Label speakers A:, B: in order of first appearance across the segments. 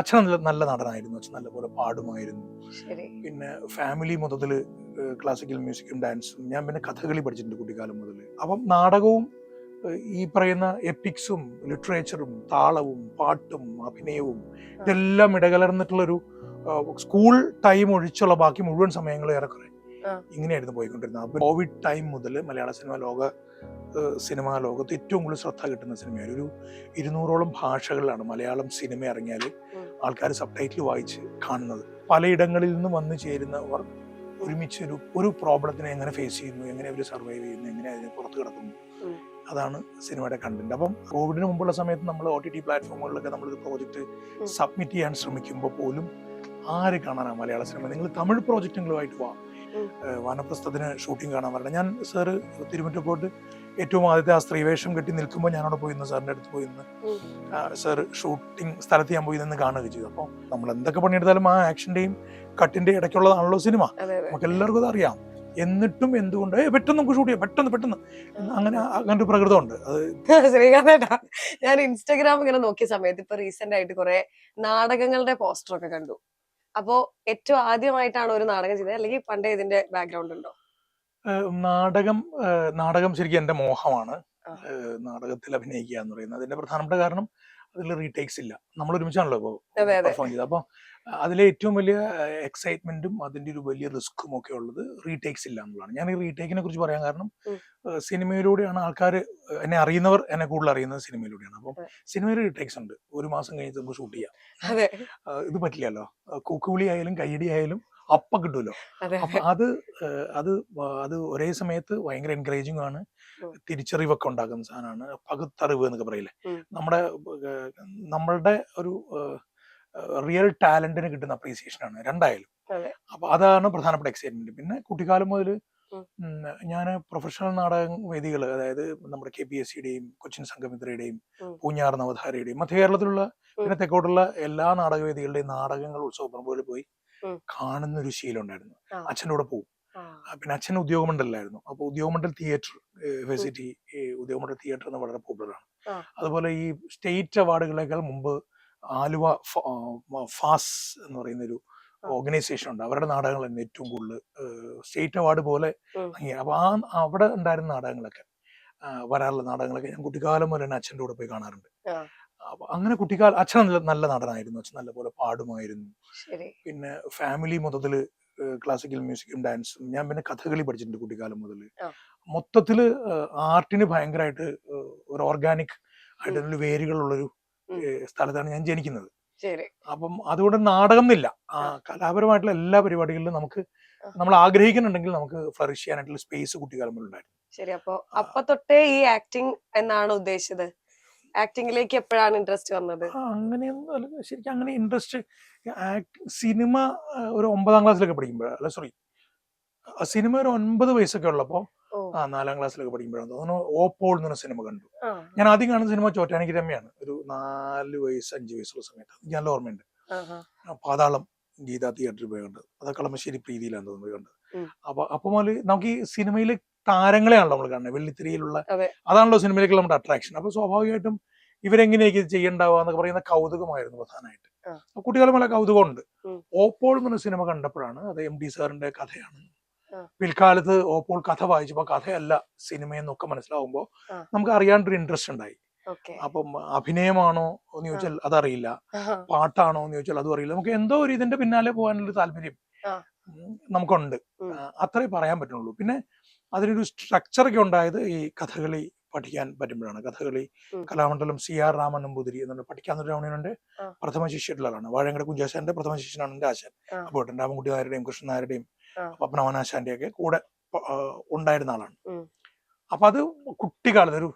A: അച്ഛൻ നല്ല നടനായിരുന്നു. അച്ഛൻ നല്ലപോലെ പാടുമായിരുന്നു. പിന്നെ ഫാമിലി മൊത്തത്തിൽ ക്ലാസിക്കൽ മ്യൂസിക്കും ഡാൻസും. ഞാൻ പിന്നെ കഥകളി പഠിച്ചിട്ടുണ്ട് കുട്ടിക്കാലം മുതൽ. അപ്പം നാടകവും ഈ പറയുന്ന എപ്പിക്സും ലിറ്ററേച്ചറും താളവും പാട്ടും അഭിനയവും ഇതെല്ലാം ഇടകലർന്നിട്ടുള്ളൊരു സ്കൂൾ ടൈം ഒഴിച്ചുള്ള ബാക്കി മുഴുവൻ സമയങ്ങളും ഏറെക്കുറെ ഇങ്ങനെയായിരുന്നു പോയിക്കൊണ്ടിരുന്നത്. അപ്പോൾ കോവിഡ് ടൈം മുതൽ മലയാള സിനിമാ ലോകത്ത് ഏറ്റവും കൂടുതൽ ശ്രദ്ധ കിട്ടുന്ന സിനിമയാണ്. ഒരു 200ഓളം ഭാഷകളിലാണ് മലയാളം സിനിമ ഇറങ്ങിയാൽ ആൾക്കാർ സബ് ടൈറ്റിൽ വായിച്ച് കാണുന്നത്. പലയിടങ്ങളിൽ നിന്നും വന്നു ചേരുന്നവർ ഒരുമിച്ച് ഒരു പ്രോബ്ലത്തിനെ എങ്ങനെ ഫേസ് ചെയ്യുന്നു, എങ്ങനെ അവർ സർവൈവ് ചെയ്യുന്നു, എങ്ങനെ അതിനെ പുറത്ത് കിടക്കുന്നു, അതാണ് സിനിമയുടെ കണ്ടന്റ്. അപ്പം കോവിഡിന് മുമ്പുള്ള സമയത്ത് നമ്മൾ OTT പ്ലാറ്റ്ഫോമുകളിലൊക്കെ നമ്മളിത് പ്രോജക്റ്റ് സബ്മിറ്റ് ചെയ്യാൻ ശ്രമിക്കുമ്പോൾ പോലും ആര് കാണാനാണ് മലയാള സിനിമ? നിങ്ങൾ തമിഴ് പ്രോജക്റ്റുകളുമായിട്ട് വാനപ്രസ്ഥത്തിന് ഷൂട്ടിംഗ് കാണാൻ വരണം. ഞാൻ സാറ് തിരുമുറ്റപ്പോട്ട് ഏറ്റവും ആദ്യത്തെ ആ സ്ത്രീവേഷം കെട്ടി നിൽക്കുമ്പോൾ ഞാനവിടെ പോയി നിന്ന് സാറിൻ്റെ അടുത്ത് പോയി നിന്ന് സാർ ഷൂട്ടിംഗ് സ്ഥലത്ത് ഞാൻ പോയി നിന്ന് കാണുകയും ചെയ്തു. അപ്പോൾ നമ്മൾ എന്തൊക്കെ പണിയെടുത്താലും ആ ആക്ഷൻ്റെയും കട്ടിൻ്റെ ഇടയ്ക്കുള്ളതാണല്ലോ സിനിമ. നമുക്ക് എല്ലാവർക്കും അത് അറിയാം. എന്നിട്ടും എന്തുകൊണ്ട് പെട്ടെന്ന് നമുക്ക് ഷൂട്ട് ചെയ്യാം, പെട്ടെന്ന് അങ്ങനെ ഒരു പ്രകൃതമുണ്ട്.
B: അത് ശ്രീകാന്തേട്ടാ, ഞാൻ ഇൻസ്റ്റാഗ്രാം ഇങ്ങനെ നോക്കിയ സമയത്ത് ഇപ്പൊ റീസെന്റ് ആയിട്ട് കുറെ നാടകങ്ങളുടെ പോസ്റ്റർ ഒക്കെ കണ്ടു. അപ്പോ ഏറ്റവും ആദ്യമായിട്ടാണ് ഒരു നാടകം ചെയ്തത്, അല്ലെങ്കിൽ പണ്ടേ ഇതിന്റെ ബാക്ക്ഗ്രൗണ്ട് ഉണ്ടോ?
A: നാടകം ശരിക്കും എൻ്റെ മോഹമാണ്. നാടകത്തിൽ അഭിനയിക്കുക എന്ന് പറയുന്നത് അതിന്റെ പ്രധാനപ്പെട്ട കാരണം അതിൽ റീടേക്സ് ഇല്ല. നമ്മൾ ഒരുമിച്ചാണല്ലോ ഇപ്പോൾ പെർഫോം ചെയ്തത്. അപ്പോൾ അതിലെ ഏറ്റവും വലിയ എക്സൈറ്റ്മെന്റും അതിന്റെ ഒരു വലിയ റിസ്ക്കും ഒക്കെ ഉള്ളത് റീടേക്സ് ഇല്ല എന്നുള്ളതാണ്. ഞാൻ ഈ റീടേക്കിനെ കുറിച്ച് പറയാൻ കാരണം സിനിമയിലൂടെയാണ് ആൾക്കാർ എന്നെ അറിയുന്നവർ എന്നെ കൂടുതൽ അറിയുന്നത് സിനിമയിലൂടെയാണ്. അപ്പം സിനിമയിൽ റീടേക്സ് ഉണ്ട്. 1 മാസം കഴിഞ്ഞ് നമുക്ക് ഷൂട്ട് ചെയ്യാം. ഇത് പറ്റില്ലല്ലോ. കൂക്കുവിളി ആയാലും കയ്യടി ആയാലും അപ്പം കിട്ടുമല്ലോ. അപ്പൊ അത് ഒരേ സമയത്ത് ഭയങ്കര എൻകറേജിങ് ആണ്, തിരിച്ചറിവൊക്കെ ഉണ്ടാക്കുന്ന സാധനമാണ്. പകുത്തറിവ് എന്നൊക്കെ പറയില്ലേ, നമ്മളുടെ ഒരു റിയൽ ടാലന്റിന് കിട്ടുന്ന അപ്രീസിയേഷൻ ആണ് രണ്ടായാലും. അപ്പൊ അതാണ് പ്രധാനപ്പെട്ട എക്സൈറ്റ്മെന്റ്. പിന്നെ കുട്ടിക്കാലം മുതൽ ഞാൻ പ്രൊഫഷണൽ നാടക വേദികൾ, അതായത് നമ്മുടെ KPSCയുടെയും കൊച്ചിൻ സംഘമിത്രയുടെയും പൂഞ്ഞാർ നവധാരയുടെയും മധ്യകേരളത്തിലുള്ള പിന്നെ തെക്കോട്ടുള്ള എല്ലാ നാടകവേദികളുടെയും നാടകങ്ങൾ ഉത്സവ പറമ്പുകളിൽ പോയി കാണുന്ന ഒരു ശീലം ഉണ്ടായിരുന്നു. അച്ഛൻ്റെ കൂടെ പോകും. പിന്നെ അച്ഛൻ ഉദ്യോഗമണ്ഡലിലായിരുന്നു. അപ്പോൾ Udyogamandal theatre, university Udyogamandal theatre എന്ന് വളരെ പോപ്പുലറാണ്. അതുപോലെ ഈ സ്റ്റേറ്റ് അവാർഡുകളേക്കാൾ മുമ്പ് ആലുവ ഫാസ് എന്ന് പറയുന്നൊരു ഓർഗനൈസേഷൻ ഉണ്ട്. അവരുടെ നാടകങ്ങളായിരുന്നു ഏറ്റവും കൂടുതൽ സ്റ്റേറ്റ് അവാർഡ് പോലെ അപ്പൊ അവിടെ ഉണ്ടായിരുന്ന നാടകങ്ങളൊക്കെ വരാറുള്ള നാടകങ്ങളൊക്കെ ഞാൻ കുട്ടിക്കാലം മുതൽ തന്നെ അച്ഛൻ്റെ കൂടെ പോയി കാണാറുണ്ട്. അപ്പൊ അങ്ങനെ കുട്ടിക്കാലം അച്ഛൻ നല്ല നടനായിരുന്നു. അച്ഛൻ നല്ലപോലെ പാടുമായിരുന്നു. പിന്നെ ഫാമിലി മൊത്തത്തിൽ ക്ലാസിക്കൽ മ്യൂസിക്കും ഡാൻസും. ഞാൻ പിന്നെ കഥകളി പഠിച്ചിട്ടുണ്ട് കുട്ടിക്കാലം മുതൽ. മൊത്തത്തില് ആർട്ടിന് ഭയങ്കരമായിട്ട് ഒരു ഓർഗാനിക് ആയിട്ടുള്ള വേരുകളുള്ളൊരു സ്ഥലത്താണ് ഞാൻ ജനിക്കുന്നത്. അപ്പം അതുകൊണ്ട് നാടകം എന്നില്ല, കലാപരമായിട്ടുള്ള എല്ലാ പരിപാടികളിലും നമ്മൾ ആഗ്രഹിക്കുന്നുണ്ടെങ്കിൽ നമുക്ക് ഫ്ലറിഷ് ചെയ്യാനായിട്ടുള്ള സ്പേസ് കുട്ടിക്കാലം മുതൽ ഉണ്ടായിരുന്നു.
B: ശരി. അപ്പൊ തൊട്ടേ ഈ ആക്ടിങ് എന്നാണ് ഉദ്ദേശിച്ചത്? ആക്ടിങ്ങിലേക്ക് എപ്പോഴാണ് ഇൻട്രസ്റ്റ് വന്നത്?
A: അങ്ങനെയൊന്നും അല്ല, ശരിക്കും അങ്ങനെ ഇൻട്രസ്റ്റ് സിനിമ ഒരു 9ാം ക്ലാസ്സിലൊക്കെ പഠിക്കുമ്പോഴല്ല, സോറി, സിനിമ ഒരു 9 വയസ്സൊക്കെ ഉള്ളപ്പോൾ 4ാം ക്ലാസ്സിലൊക്കെ പഠിക്കുമ്പോഴാണ് തോന്നുന്നു ഓപ്പോൾ എന്ന് പറഞ്ഞ സിനിമ കണ്ടു. ഞാൻ ആദ്യം കാണുന്ന സിനിമ ചോറ്റാനിക്ക് രമ്യാണ്. ഒരു 4 വയസ്സ് 5 വയസ്സുള്ള സമയത്ത് എനിക്ക് നല്ല ഓർമ്മയുണ്ട്. പാതാളം ഗീതാ തിയേറ്ററിൽ പോയി കണ്ടത്. അത് കളമശ്ശേരി പ്രീതിയിലാണ് തോന്നുന്നു കണ്ടത്. അപ്പൊ മുതൽ നമുക്ക് ഈ സിനിമയിൽ താരങ്ങളെയാണല്ലോ നമ്മൾ കാണുന്നത്, വെള്ളിത്തിരയിലുള്ള, അതാണല്ലോ സിനിമയിലേക്കുള്ള നമ്മുടെ അട്രാക്ഷൻ. അപ്പൊ സ്വാഭാവികമായിട്ടും ഇവരെങ്ങനെയൊക്കെ ചെയ്യണ്ടാവുക എന്നൊക്കെ പറയുന്ന കൗതുകമായിരുന്നു പ്രധാനമായിട്ട്. കുട്ടികളെ നല്ല കൗതുകമുണ്ട്. ഓപ്പോൾ എന്നൊരു സിനിമ കണ്ടപ്പോഴാണ് അത് MD സാറിന്റെ കഥയാണ്. പിൽക്കാലത്ത് ഓപ്പോൾ കഥ വായിച്ചപ്പോ കഥയല്ല സിനിമയെന്നൊക്കെ മനസ്സിലാവുമ്പോൾ നമുക്ക് അറിയാണ്ടൊരു ഇൻട്രസ്റ്റ് ഉണ്ടായി. അപ്പം അഭിനയമാണോ എന്ന് ചോദിച്ചാൽ അതറിയില്ല, പാട്ടാണോ എന്ന് ചോദിച്ചാൽ അതും അറിയില്ല. നമുക്ക് എന്തോ ഒരു ഇതിന്റെ പിന്നാലെ പോകാനുള്ള താല്പര്യം നമുക്കുണ്ട്, അത്രേ പറയാൻ പറ്റുള്ളൂ. പിന്നെ അതിനൊരു സ്ട്രക്ചറൊക്കെ ഉണ്ടായത് ഈ കഥകളി പഠിക്കാൻ പറ്റുമ്പോഴാണ്. കഥകളി കലാമണ്ഡലം CR രാമൻ നമ്പൂതിരി എന്നുള്ള പഠിക്കാവുന്ന യൂണിയന്റെ പ്രഥമ ശിഷ്യട്ടുള്ള ആളാണ്. വാഴങ്കര കുഞ്ചാശാന്റെ പ്രഥമ ശിഷ്യനാണ് എൻ്റെ ആശാൻ. അപ്പോൾ രാമൻകുട്ടി നായരുടെയും കൃഷ്ണൻ നായരുടെയും പത്മനാഭനാശാന്റെ ഒക്കെ കൂടെ ഉണ്ടായിരുന്ന ആളാണ്. അപ്പൊ അത് കുട്ടിക്കാലത്ത് ഒരു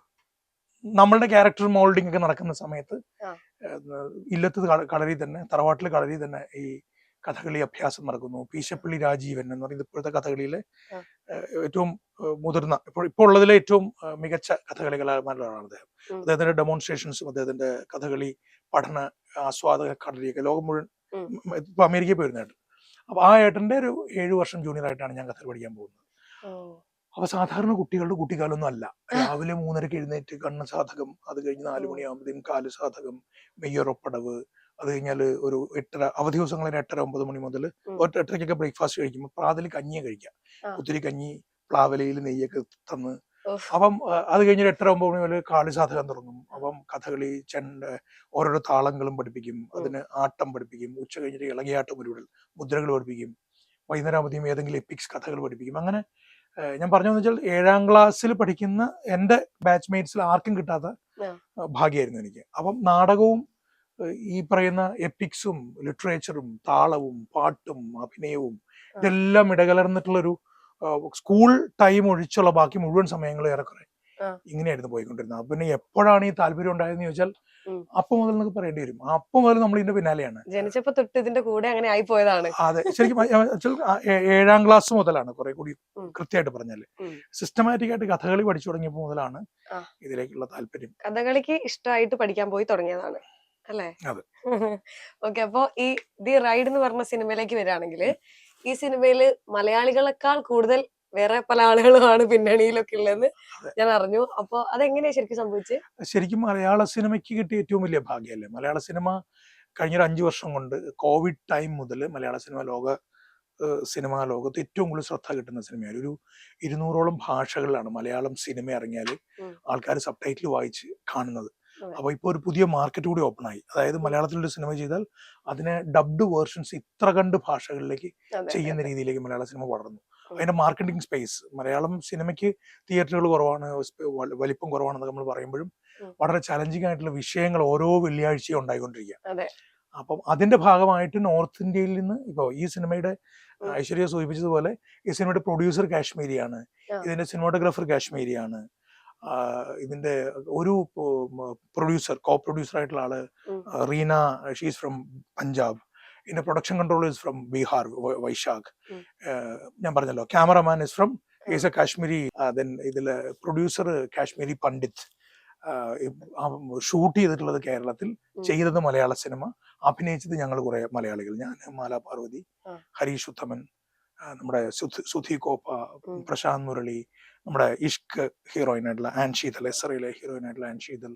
A: നമ്മളുടെ ക്യാരക്ടർ മോൾഡിംഗ് ഒക്കെ നടക്കുന്ന സമയത്ത് ഇല്ലത്ത് കളരി തന്നെ, തറവാട്ടിൽ കളരി തന്നെ ഈ കഥകളി അഭ്യാസം നടക്കുന്നു. പീശപ്പള്ളി രാജീവൻ എന്ന് പറയുന്നത് ഇപ്പോഴത്തെ കഥകളിയിലെ ഏറ്റവും മുതിർന്ന, ഇപ്പോൾ ഉള്ളതിലെ ഏറ്റവും മികച്ച കഥകളി കലാകാരന്മാരിലാണ് അദ്ദേഹം. അദ്ദേഹത്തിന്റെ ഡെമോൺസ്ട്രേഷൻസും അദ്ദേഹത്തിന്റെ കഥകളി പഠന ആസ്വാദക കളരിയൊക്കെ ലോകം മുഴുവൻ, ഇപ്പൊ അമേരിക്കയിൽ പോയിരുന്നതായിട്ട്. അപ്പൊ ആ ഏട്ടന്റെ ഒരു 7 വർഷം ജൂനിയർ ആയിട്ടാണ് ഞാൻ കഥകളി പഠിക്കാൻ പോകുന്നത്. അപ്പൊ സാധാരണ കുട്ടികളുടെ കുട്ടിക്കാലൊന്നും അല്ല. രാവിലെ 3:30 എഴുന്നേറ്റ് കണ്ണ് സാധകം, അത് കഴിഞ്ഞ് 4 മണിയാകുമ്പോഴത്തേക്കും കാല് സാധകം, മെയ്യൊറൊപ്പടവ്, അത് കഴിഞ്ഞാൽ ഒരു 8:30 അവധി ദിവസങ്ങളിൽ 8:30 9 മണി മുതൽ 8:30ക്കൊക്കെ ബ്രേക്ക്ഫാസ്റ്റ് കഴിക്കുമ്പോൾ പ്രാതൽ കഞ്ഞിയെ കഴിക്കാം.
B: ആ.
A: കുത്തിരി കഞ്ഞി പ്ലാവലയിൽ നെയ്യൊക്കെ തന്ന്.
B: ഉഫ്.
A: അപ്പം അത് കഴിഞ്ഞ് 8:30 9 മണി മുതൽ കാളി സാധകം തുടങ്ങും. അപ്പം കഥകളി, ഓരോരോ താളങ്ങളും പഠിപ്പിക്കും, അതിന് ആട്ടം പഠിപ്പിക്കും. ഉച്ച കഴിഞ്ഞിട്ട് ഇളകിയാട്ടം ഉരുവിടൽ, മുദ്രകൾ പഠിപ്പിക്കും. വൈകുന്നേരം ആകുമ്പോഴത്തേക്കും ഏതെങ്കിലും എപ്പിക്സ് കഥകൾ പഠിപ്പിക്കും. അങ്ങനെ ഞാൻ പറഞ്ഞതെന്ന് വെച്ചാൽ 7ാം ക്ലാസ്സിൽ പഠിക്കുന്ന എൻ്റെ ബാച്ച്മേറ്റ്സിൽ ആർക്കും കിട്ടാത്ത
B: ആ.
A: ഭാഗ്യമായിരുന്നു എനിക്ക്. അപ്പം നാടകവും ഈ പറയുന്ന എപ്പിക്സും ലിറ്ററേച്ചറും താളവും പാട്ടും അഭിനയവും ഇതെല്ലാം ഇടകലർന്നിട്ടുള്ളൊരു സ്കൂൾ ടൈം ഒഴിച്ചുള്ള ബാക്കി മുഴുവൻ സമയങ്ങളും ഏറെക്കുറെ ഇങ്ങനെയായിരുന്നു പോയിക്കൊണ്ടിരുന്നത്. പിന്നെ എപ്പോഴാണ് ഈ താല്പര്യം ഉണ്ടായതെന്ന് ചോദിച്ചാൽ അപ്പം മുതൽ എന്നൊക്കെ പറയേണ്ടി വരും. അപ്പം മുതൽ നമ്മൾ ഇതിന്റെ പിന്നാലെയാണ്.
B: ജനിച്ചപ്പോ തൊട്ട് ഇതിന്റെ കൂടെ അങ്ങനെ ആയി പോയതാണ്.
A: അതെ, ശരിക്കും 7ാം ക്ലാസ് മുതലാണ് കുറെ കൂടി കൃത്യമായിട്ട് പറഞ്ഞാല് സിസ്റ്റമാറ്റിക് ആയിട്ട് കഥകളി പഠിച്ചു തുടങ്ങിയപ്പോൾ മുതലാണ് ഇതിലേക്കുള്ള താല്പര്യം.
B: കഥകളിക്ക് ഇഷ്ടമായിട്ട് പഠിക്കാൻ പോയി തുടങ്ങിയതാണ് അല്ലേ?
A: അതെ.
B: ഓക്കെ, അപ്പൊ ഈ ദി റൈഡ് എന്ന് പറഞ്ഞ സിനിമയിലേക്ക് വരികയാണെങ്കിൽ ഈ സിനിമയില് മലയാളികളെക്കാൾ കൂടുതൽ വേറെ പല ആളുകളുമാണ് പിന്നണിയിലൊക്കെ ഉള്ളതെന്ന് ഞാൻ അറിഞ്ഞു. അപ്പൊ അതെങ്ങനെയാ ശരിക്കും സംഭവിച്ചത്?
A: ശരിക്കും മലയാള സിനിമയ്ക്ക് കിട്ടിയ ഏറ്റവും വലിയ ഭാഗ്യമല്ലേ. മലയാള സിനിമ കഴിഞ്ഞൊരു 5 വർഷം കൊണ്ട് കോവിഡ് ടൈം മുതൽ മലയാള സിനിമാ ലോകത്ത് ഏറ്റവും കൂടുതൽ ശ്രദ്ധ കിട്ടുന്ന സിനിമയാണ്. ഒരു 200ഓളം ഭാഷകളിലാണ് മലയാളം സിനിമ ഇറങ്ങിയാൽ ആൾക്കാർ സബ് ടൈറ്റിൽ വായിച്ച് കാണുന്നത്. അപ്പൊ ഇപ്പൊ ഒരു പുതിയ മാർക്കറ്റ് കൂടി ഓപ്പൺ ആയി. അതായത് മലയാളത്തിലൊരു സിനിമ ചെയ്താൽ അതിനെ ഡബ്ഡ് വേർഷൻസ് ഇത്ര കണ്ട് ഭാഷകളിലേക്ക് ചെയ്യുന്ന രീതിയിലേക്ക് മലയാള സിനിമ വളർന്നു. അതിന്റെ മാർക്കറ്റിംഗ് സ്പേസ്, മലയാളം സിനിമയ്ക്ക് തിയേറ്ററുകൾ കുറവാണ്, വലിപ്പം കുറവാണെന്നൊക്കെ നമ്മൾ പറയുമ്പോഴും വളരെ ചലഞ്ചിങ് ആയിട്ടുള്ള വിഷയങ്ങൾ ഓരോ വെള്ളിയാഴ്ചയും ഉണ്ടായിക്കൊണ്ടിരിക്കുക. അപ്പം അതിന്റെ ഭാഗമായിട്ട് നോർത്ത് ഇന്ത്യയിൽ നിന്ന് ഇപ്പോൾ ഈ സിനിമയുടെ ഐശ്വര്യ സൂചിപ്പിച്ചതുപോലെ ഈ സിനിമയുടെ പ്രൊഡ്യൂസർ കാശ്മീരിയാണ്, ഇതിന്റെ സിനിമാറ്റോഗ്രാഫർ കാശ്മീരിയാണ്, ഇതിന്റെ ഒരു പ്രൊഡ്യൂസർ കോ പ്രൊഡ്യൂസർ ആയിട്ടുള്ള ആള് റീന, ഷീസ് ഫ്രം പഞ്ചാബ്. ഇതിന്റെ production control is from Bihar, Vaishakh. ഞാൻ പറഞ്ഞല്ലോ cameraman is from is a Kashmiri. Then ഇതില് പ്രൊഡ്യൂസർ കാശ്മീരി പണ്ഡിറ്റ്. ഷൂട്ട് ചെയ്തിട്ടുള്ളത് കേരളത്തിൽ, ചെയ്തത് മലയാള സിനിമ, അഭിനയിച്ചത് ഞങ്ങൾ കുറെ മലയാളികൾ. ഞാൻ, മാല പാർവതി, ഹരീഷ് ഉത്തമൻ, നമ്മുടെ സുധി കോപ്പ, പ്രശാന്ത് മുരളി, നമ്മുടെ ഇഷ്ക് ഹീറോയിനായിട്ടുള്ള ആൻ ശീതൽ, എസ്രയിലെ ഹീറോയിനായിട്ടുള്ള ആൻ ശീതൽ,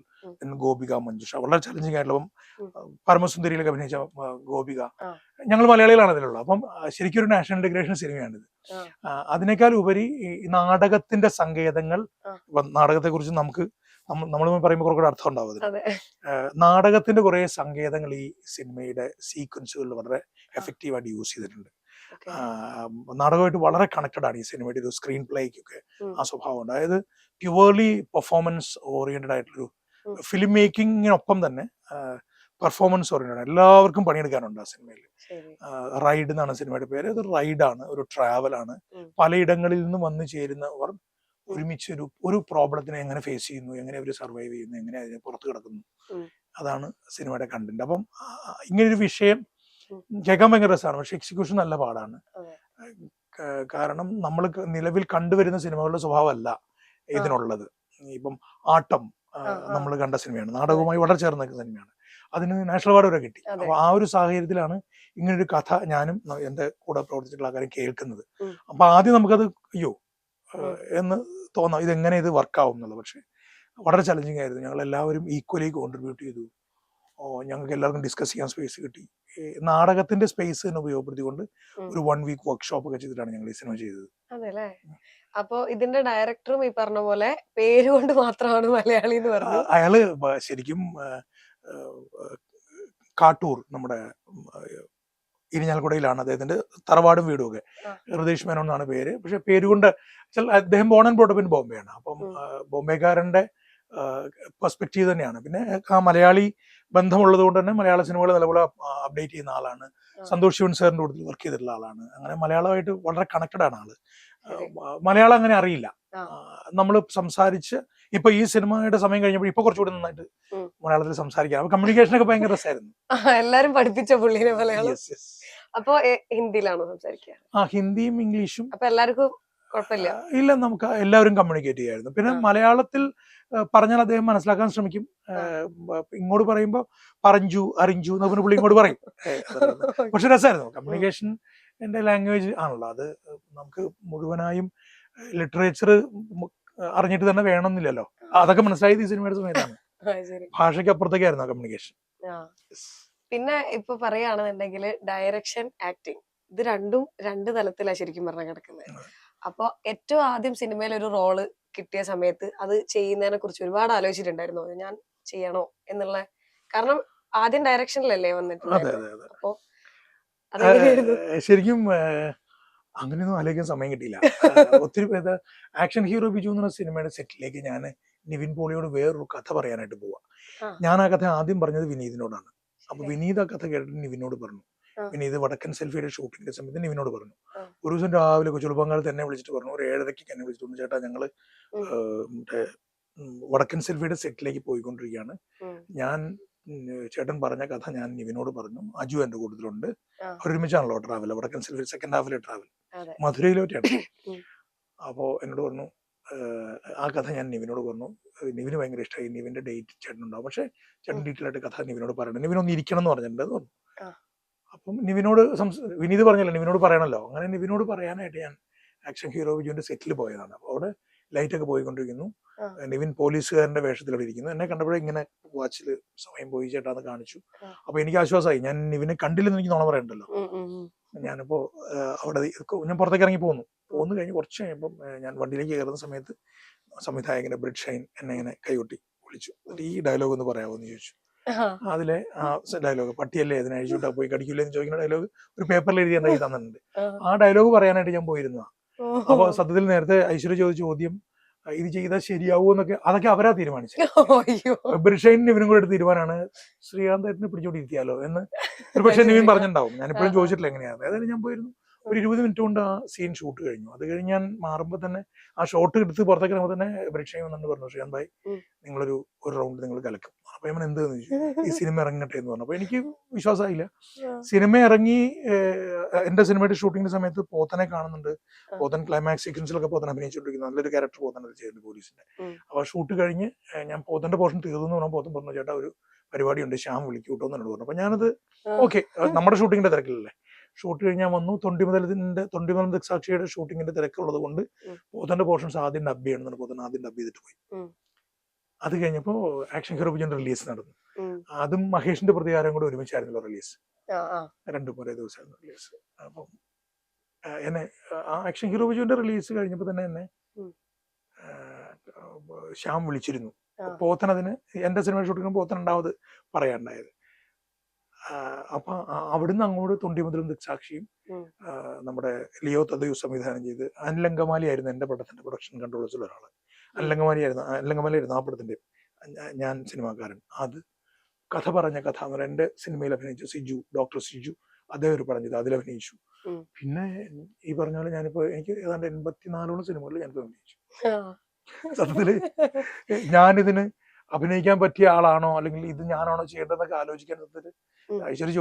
A: ഗോപിക മഞ്ജുഷ, വളരെ ചലഞ്ചിങ് ആയിട്ടുള്ള പരമസുന്ദരിയിലൊക്കെ അഭിനയിച്ച ഗോപിക. ഞങ്ങൾ മലയാളികളാണ് അതിലുള്ള. അപ്പം ശരിക്കും ഒരു നാഷണൽ ഇന്റഗ്രേഷൻ സിനിമയാണിത്. അതിനേക്കാൾ ഉപരി ഈ നാടകത്തിന്റെ സങ്കേതങ്ങൾ, നാടകത്തെ കുറിച്ച് നമ്മൾ പറയുമ്പോൾ കുറേ അർത്ഥം ഉണ്ടാവും. നാടകത്തിന്റെ കുറെ സങ്കേതങ്ങൾ ഈ സിനിമയുടെ സീക്വൻസുകളിൽ വളരെ എഫക്റ്റീവായിട്ട് യൂസ് ചെയ്തിട്ടുണ്ട്. നാടകമായിട്ട് വളരെ കണക്റ്റഡ് ആണ് ഈ സിനിമയുടെ ഒരു സ്ക്രീൻ പ്ലേക്കൊക്കെ ആ സ്വഭാവം ഉണ്ട്. അതായത് പ്യുവർലി പെർഫോമൻസ് ഓറിയന്റഡ് ആയിട്ടൊരു ഫിലിം മേക്കിങ്ങിനൊപ്പം തന്നെ പെർഫോമൻസ് ഓറിയന്റഡ്, എല്ലാവർക്കും പണിയെടുക്കാനുണ്ട് ആ സിനിമയിൽ. റൈഡ് എന്നാണ് സിനിമയുടെ പേര്. അത് റൈഡാണ്, ഒരു ട്രാവലാണ്. പലയിടങ്ങളിൽ നിന്നും വന്നു ചേരുന്നവർ ഒരുമിച്ച് ഒരു പ്രോബ്ലത്തിനെ എങ്ങനെ ഫേസ് ചെയ്യുന്നു, എങ്ങനെ അവർ സർവൈവ് ചെയ്യുന്നു, എങ്ങനെ അതിനെ പുറത്ത് കിടക്കുന്നു, അതാണ് സിനിമയുടെ കണ്ടന്റ്. അപ്പം ഇങ്ങനൊരു വിഷയം കേൾക്കാൻ ഭയങ്കര രസമാണ്, പക്ഷെ എക്സിക്യൂഷൻ നല്ല പാടാണ്. കാരണം നമ്മൾ നിലവിൽ കണ്ടുവരുന്ന സിനിമകളുടെ സ്വഭാവമല്ല ഇതിനുള്ളത്. ഇപ്പം ആട്ടം നമ്മൾ കണ്ട സിനിമയാണ്, നാടകവുമായി വളരെ ചേർന്ന് നിൽക്കുന്ന സിനിമയാണ്. അതിന് നാഷണൽ അവാർഡ് വരെ കിട്ടി. അപ്പൊ ആ ഒരു സാഹചര്യത്തിലാണ് ഇങ്ങനൊരു കഥ ഞാനും എന്റെ കൂടെ പ്രവർത്തിച്ചിട്ടുള്ള ആൾക്കാരും കേൾക്കുന്നത്. അപ്പൊ ആദ്യം നമുക്കത് അയ്യോ എന്ന് തോന്നാം, ഇതെങ്ങനെ ഇത് വർക്കാവും എന്നുള്ളത്. പക്ഷെ വളരെ ചലഞ്ചിങ് ആയിരുന്നു. ഞങ്ങൾ എല്ലാവരും ഈക്വലി കോൺട്രിബ്യൂട്ട് ചെയ്തു. ഞങ്ങൾക്ക് എല്ലാവർക്കും ഡിസ്കസ് ചെയ്യാൻ സ്പേസ് കിട്ടി. നാടകത്തിന്റെ സ്പേസ് തന്നെ ഉപയോഗപ്പെടുത്തിക്കൊണ്ട് ഒരു 1 വീക്ക് വർക്ക്ഷോപ്പ് ഒക്കെ ചെയ്തിട്ടാണ് ഞങ്ങൾ ഈ സിനിമ ചെയ്തത്.
B: അതെല്ലേ? അപ്പൊ ഇതിന്റെ ഡയറക്ടറും ഈ പറഞ്ഞ പോലെ പേരുകൊണ്ട് മാത്രമാണ് മലയാളി എന്ന് പറഞ്ഞു.
A: അയാള് ശരിക്കും കാട്ടൂർ, നമ്മുടെ ഇരിഞ്ഞാലക്കുടയിലാണ് അദ്ദേഹത്തിന്റെ തറവാടും വീടും ഒക്കെ. ഹൃദേശ് മേനോൻ എന്നാണ് പേര്. പക്ഷെ പേരുകൊണ്ട് അദ്ദേഹം born and brought up in ബോംബെയാണ്. അപ്പം ബോംബെക്കാരന്റെ പെർസ്പെക്റ്റീവ് തന്നെയാണ്. പിന്നെ ആ മലയാളി ബന്ധമുള്ളത് കൊണ്ട് തന്നെ മലയാള സിനിമകൾ നല്ലപോലെ അപ്ഡേറ്റ് ചെയ്യുന്ന ആളാണ്. സന്തോഷ് ശിവൻ സാറിന്റെ കൂടുതൽ വർക്ക് ചെയ്തിട്ടുള്ള ആളാണ്. അങ്ങനെ മലയാളമായിട്ട് വളരെ കണക്റ്റഡ് ആണ് ആള്. മലയാളം അങ്ങനെ അറിയില്ല. നമ്മൾ സംസാരിച്ച് ഇപ്പൊ ഈ സിനിമയുടെ സമയം കഴിഞ്ഞപ്പോൾ ഇപ്പൊ കുറച്ചുകൂടി നന്നായിട്ട് മലയാളത്തിൽ സംസാരിക്കാം. കമ്മ്യൂണിക്കേഷൻ ഒക്കെ ഭയങ്കര രസമായിരുന്നു.
B: എല്ലാരും പഠിപ്പിച്ച പുള്ളിനെ മലയാളം. അപ്പൊ ഹിന്ദിയിലാണോ സംസാരിക്കുക?
A: ഹിന്ദിയും ഇംഗ്ലീഷും.
B: അപ്പൊ എല്ലാവർക്കും കുഴപ്പമില്ല?
A: ഇല്ല, നമുക്ക് എല്ലാവരും കമ്മ്യൂണിക്കേറ്റ് ചെയ്യായിരുന്നു. പിന്നെ മലയാളത്തിൽ പറഞ്ഞാൽ അദ്ദേഹം മനസ്സിലാക്കാൻ ശ്രമിക്കും. ഇങ്ങോട്ട് പറയുമ്പോ പറഞ്ഞു അറിഞ്ചു എന്നൊക്കെ പുള്ളി ഇങ്ങോട്ട് പറയും. പക്ഷെ രസമായിരുന്നു. കമ്മ്യൂണിക്കേഷൻ എന്റെ ലാംഗ്വേജ് ആണല്ലോ, അത് നമുക്ക് മുഴുവനായും ലിറ്ററേച്ചർ അറിഞ്ഞിട്ട് തന്നെ വേണമെന്നില്ലല്ലോ. അതൊക്കെ മനസ്സിലായത് ഈ സിനിമയുടെ സമയത്താണ്. ഭാഷയ്ക്ക് അപ്പുറത്തേക്കായിരുന്നു കമ്മ്യൂണിക്കേഷൻ.
B: പിന്നെ ഇപ്പൊ പറയുകയാണെന്നുണ്ടെങ്കിൽ ഡയറക്ഷൻ, ആക്ടിങ് ഇത് രണ്ടും രണ്ട് തലത്തിലാണ് ശരിക്കും പറഞ്ഞാൽ കിടക്കുന്നത്. അപ്പൊ ഏറ്റവും ആദ്യം സിനിമയിൽ ഒരു റോള് കിട്ടിയ സമയത്ത് അത് ചെയ്യുന്നതിനെ കുറിച്ച് ഒരുപാട് ആലോചിച്ചിട്ടുണ്ടായിരുന്നു, ഞാൻ ചെയ്യണോ എന്നുള്ള. കാരണം ആദ്യം ഡയറക്ഷനിലല്ലേ വന്നിട്ടുണ്ടായിരുന്നത്. അപ്പൊ അതെങ്ങനെയായിരുന്നു?
A: ശരിക്കും അങ്ങനെയൊന്നും ആലോചിക്കാൻ സമയം കിട്ടിയില്ല. ഒത്തിരി പേര് ആക്ഷൻ ഹീറോ ബിജു എന്ന സിനിമയുടെ സെറ്റിലേക്ക് ഞാൻ നിവിൻ പോളിയോട് വേറൊരു കഥ പറയാനായിട്ട് പോവാ. ഞാൻ ആ കഥ ആദ്യം പറഞ്ഞത് വിനീതിനോടാണ്. അപ്പൊ വിനീത് ആ കഥ കേട്ടിട്ട് നിവിനോട് പറഞ്ഞു. വിനീത് വടക്കൻ സെൽഫിയുടെ ഷൂട്ടിങ്ങിന്റെ സമയത്ത് നിവിനോട് പറഞ്ഞു. ഒരു ദിവസം രാവിലെ കൊച്ചുളുപ്പങ്കാലത്ത് എന്നെ വിളിച്ചിട്ട് പറഞ്ഞു, ഒരു 7:30 എന്നെ വിളിച്ചിട്ടുണ്ട്, ചേട്ടാ ഞങ്ങള് മറ്റേ വടക്കൻ സെൽഫിയുടെ സെറ്റിലേക്ക് പോയിക്കൊണ്ടിരിക്കുകയാണ്. ഞാൻ ചേട്ടൻ പറഞ്ഞ കഥ ഞാൻ നിവിനോട് പറഞ്ഞു, അജു എന്റെ കൂട്ടത്തിലുണ്ട്, അവരൊരുമിച്ചാണല്ലോ ട്രാവൽ, വടക്കൻ സെൽഫി സെക്കൻഡ് ഹാഫിലെ ട്രാവൽ മധുരയിലോട്ടാണ്. അപ്പോ എന്നോട് പറഞ്ഞു ആ കഥ ഞാൻ നിവിനോട് പറഞ്ഞു. നിവിന് ഭയങ്കര ഇഷ്ടമായി. നിവിന്റെ ഡേറ്റ് ചേട്ടനുണ്ടാവും, പക്ഷെ ചേട്ടൻ ഡീറ്റെയിൽ ആയിട്ട് കഥ നിവിനോട് പറയണം, നിവിനൊന്ന് ഇരിക്കണം എന്ന് പറഞ്ഞിട്ടുണ്ട് പറഞ്ഞു. അപ്പം നിവിനോട് വിനീത് പറഞ്ഞല്ലോ നിവിനോട് പറയണല്ലോ, അങ്ങനെ നിവിനോട് പറയാനായിട്ട് ഞാൻ ആക്ഷൻ ഹീറോ ബിജുവിന്റെ സെറ്റിൽ പോയതാണ്. അപ്പൊ അവിടെ ലൈറ്റ് ഒക്കെ പോയിക്കൊണ്ടിരിക്കുന്നു. നിവിൻ പോലീസുകാരന്റെ വേഷത്തിലവിടെ ഇരിക്കുന്നു. എന്നെ കണ്ടപ്പോഴേ ഇങ്ങനെ വാച്ചിൽ സമയം പോയി ചേട്ടാന്ന് കാണിച്ചു. അപ്പൊ എനിക്ക് ആശ്വാസമായി. ഞാൻ നിവിനെ കണ്ടില്ലെന്ന് എനിക്ക് നുണ പറയണ്ടല്ലോ. ഞാനിപ്പോ അവിടെ ഞാൻ പുറത്തേക്ക് ഇറങ്ങി പോന്നു കഴിഞ്ഞ് കുറച്ച് കഴിയുമ്പോൾ ഞാൻ വണ്ടിയിലേക്ക് കയറുന്ന സമയത്ത് സംവിധായകന്റെ ബ്രിഡ് ഷൈൻ എന്നെ ഇങ്ങനെ കൈകൊട്ടി വിളിച്ചു. ഈ ഡയലോഗ് ഒന്ന് പറയാമോ എന്ന് ചോദിച്ചു. അതിലെ ആ ഡയലോഗ്, പട്ടിയല്ലേ അതിനെ അഴിച്ചുവിട്ടാ പോയി കടിക്കില്ലേ എന്ന് ചോദിക്കുന്ന ഡയലോഗ് ഒരു പേപ്പറിൽ എഴുതി എന്റെ കയ്യിൽ തന്നിട്ടുണ്ട്. ആ ഡയലോഗ് പറയാനായിട്ട് ഞാൻ പോയിരുന്നതാണ്. അപ്പൊ സത്യത്തിൽ നേരത്തെ ഐശ്വര്യ ചോദിച്ച ചോദ്യം, ഇത് ചെയ്താൽ ശരിയാവോ എന്നൊക്കെ, അതൊക്കെ അവരാ തീരുമാനിച്ചത്. ബ്രിഷൈനും ഇവനും കൂടെ എടുത്ത് തീരുമാനമാണ് ശ്രീകാന്ത് ഏട്ടനെ പിടിച്ചോണ്ടിരിക്കാലോ എന്ന് ഒരു പക്ഷേ നിവിൻ പറഞ്ഞിട്ടുണ്ടാവും. ഞാനിപ്പോഴും ചോദിച്ചിട്ടില്ല എങ്ങനെയാണ്. അതായത് ഞാൻ പോയിരുന്നു, ഒരു 20 മിനിറ്റ് കൊണ്ട് ആ സീൻ ഷൂട്ട് കഴിഞ്ഞു. അത് കഴിഞ്ഞ് ഞാൻ മാറുമ്പോൾ തന്നെ ആ ഷോട്ട് എടുത്ത് പുറത്തേക്ക് ഇറങ്ങുമ്പോൾ തന്നെ ബ്രിഷൈൻ വന്നിട്ട് പറഞ്ഞു, ശ്രീകാന്ത് ഭായി നിങ്ങളൊരു റൗണ്ട് നിങ്ങൾ കലക്കും. അപ്പൊ ഞാൻ എന്തെന്ന് ചോദിച്ചു, ഈ സിനിമ ഇറങ്ങട്ടെ എന്ന് പറഞ്ഞു. അപ്പൊ എനിക്ക് വിശ്വാസമായില്ല. സിനിമ ഇറങ്ങി, എന്റെ സിനിമയുടെ ഷൂട്ടിങ്ങിന്റെ സമയത്ത് പോത്തനെ കാണുന്നുണ്ട്. പോത്തൻ ക്ലൈമാക്സ് സീക്വൻസിലൊക്കെ പോത്തൻ അഭിനയിച്ചുകൊണ്ടിരിക്കുന്നു. നല്ലൊരു ക്യാരക്ടർ പോത്തൻ അത് ചെയ്യുന്നുണ്ട് പോലീസിന്റെ. അപ്പൊ ഷൂട്ട് കഴിഞ്ഞ് ഞാൻ പോത്തന്റെ പോർഷൻ തീർന്നു പറഞ്ഞാൽ പോത്തൻ പറഞ്ഞു, ചേട്ടാ ഒരു പരിപാടിയുണ്ട്, ശ്യാം വിളിക്കൂട്ടോ എന്നോട് പറഞ്ഞു. അപ്പൊ ഞാനത് ഓക്കെ, നമ്മുടെ ഷൂട്ടിങ്ങിന്റെ തിരക്കിലല്ലേ. ഷൂട്ട് കഴിഞ്ഞാൽ വന്നു. തൊണ്ടിമലം ദൃക്സാക്ഷിയുടെ ഷൂട്ടിങ്ങിന്റെ തിരക്കുള്ളത് കൊണ്ട് പോത്തന്റെ പോർഷൻസ് ആദ്യം ഡബ് ചെയ്യണം. പോത്തൻ ആദ്യം ഡബ് ചെയ്തിട്ട് പോയി. അത് കഴിഞ്ഞപ്പോ ആക്ഷൻ ഹീറോ ബിജുവിന്റെ റിലീസ് നടന്നു. അതും മഹേഷിന്റെ പ്രതികാരം കൂടെ ഒരുമിച്ചായിരുന്നല്ലോ റിലീസ്. രണ്ടും ഒരേ ദിവസമായിരുന്നു റിലീസ്. അപ്പം എന്നെ ആക്ഷൻ ഹീറോ ബിജുവിന്റെ റിലീസ് കഴിഞ്ഞപ്പോ തന്നെ എന്നെ ശ്യാം വിളിച്ചിരുന്നു. പോത്തൻ അതിന് എന്റെ സിനിമ ഷൂട്ടിങ് പോത്തൻ ഉണ്ടാവത് പറയാനുണ്ടായത്. അപ്പൊ അവിടുന്ന് അങ്ങോട്ട് തൊണ്ടിമുതലും ദൃക്സാക്ഷിയും നമ്മുടെ ലിയോ തദയു സംവിധാനം ചെയ്ത്, അനിലങ്കമാലി ആയിരുന്നു എന്റെ പടത്തിന്റെ പ്രൊഡക്ഷൻ കൺട്രോളേഴ്സിൽ ഒരാള്. അനിലങ്കമാലി ആയിരുന്നു ആ പടത്തിന്റെ ഞാൻ സിനിമാക്കാരൻ. അത് കഥ പറഞ്ഞ കഥ എന്ന് പറഞ്ഞാൽ എന്റെ സിനിമയിൽ അഭിനയിച്ചു സിജു, ഡോക്ടർ സിജു, അദ്ദേഹം ഒരു പടം ചെയ്തു, അതിൽ അഭിനയിച്ചു. പിന്നെ ഈ പറഞ്ഞ പോലെ ഞാനിപ്പോ എനിക്ക് ഏതാണ്ട് 84 സിനിമകളിൽ ഞാനിപ്പോ അഭിനയിച്ചു. സത്യത്തില് ഞാനിതിന് അഭിനയിക്കാൻ പറ്റിയ ആളാണോ അല്ലെങ്കിൽ ഇത് ഞാനാണോ ചെയ്യേണ്ടതെന്നൊക്കെ ആലോചിക്കാൻ സത്യത്തില് ഐശ്വര്യ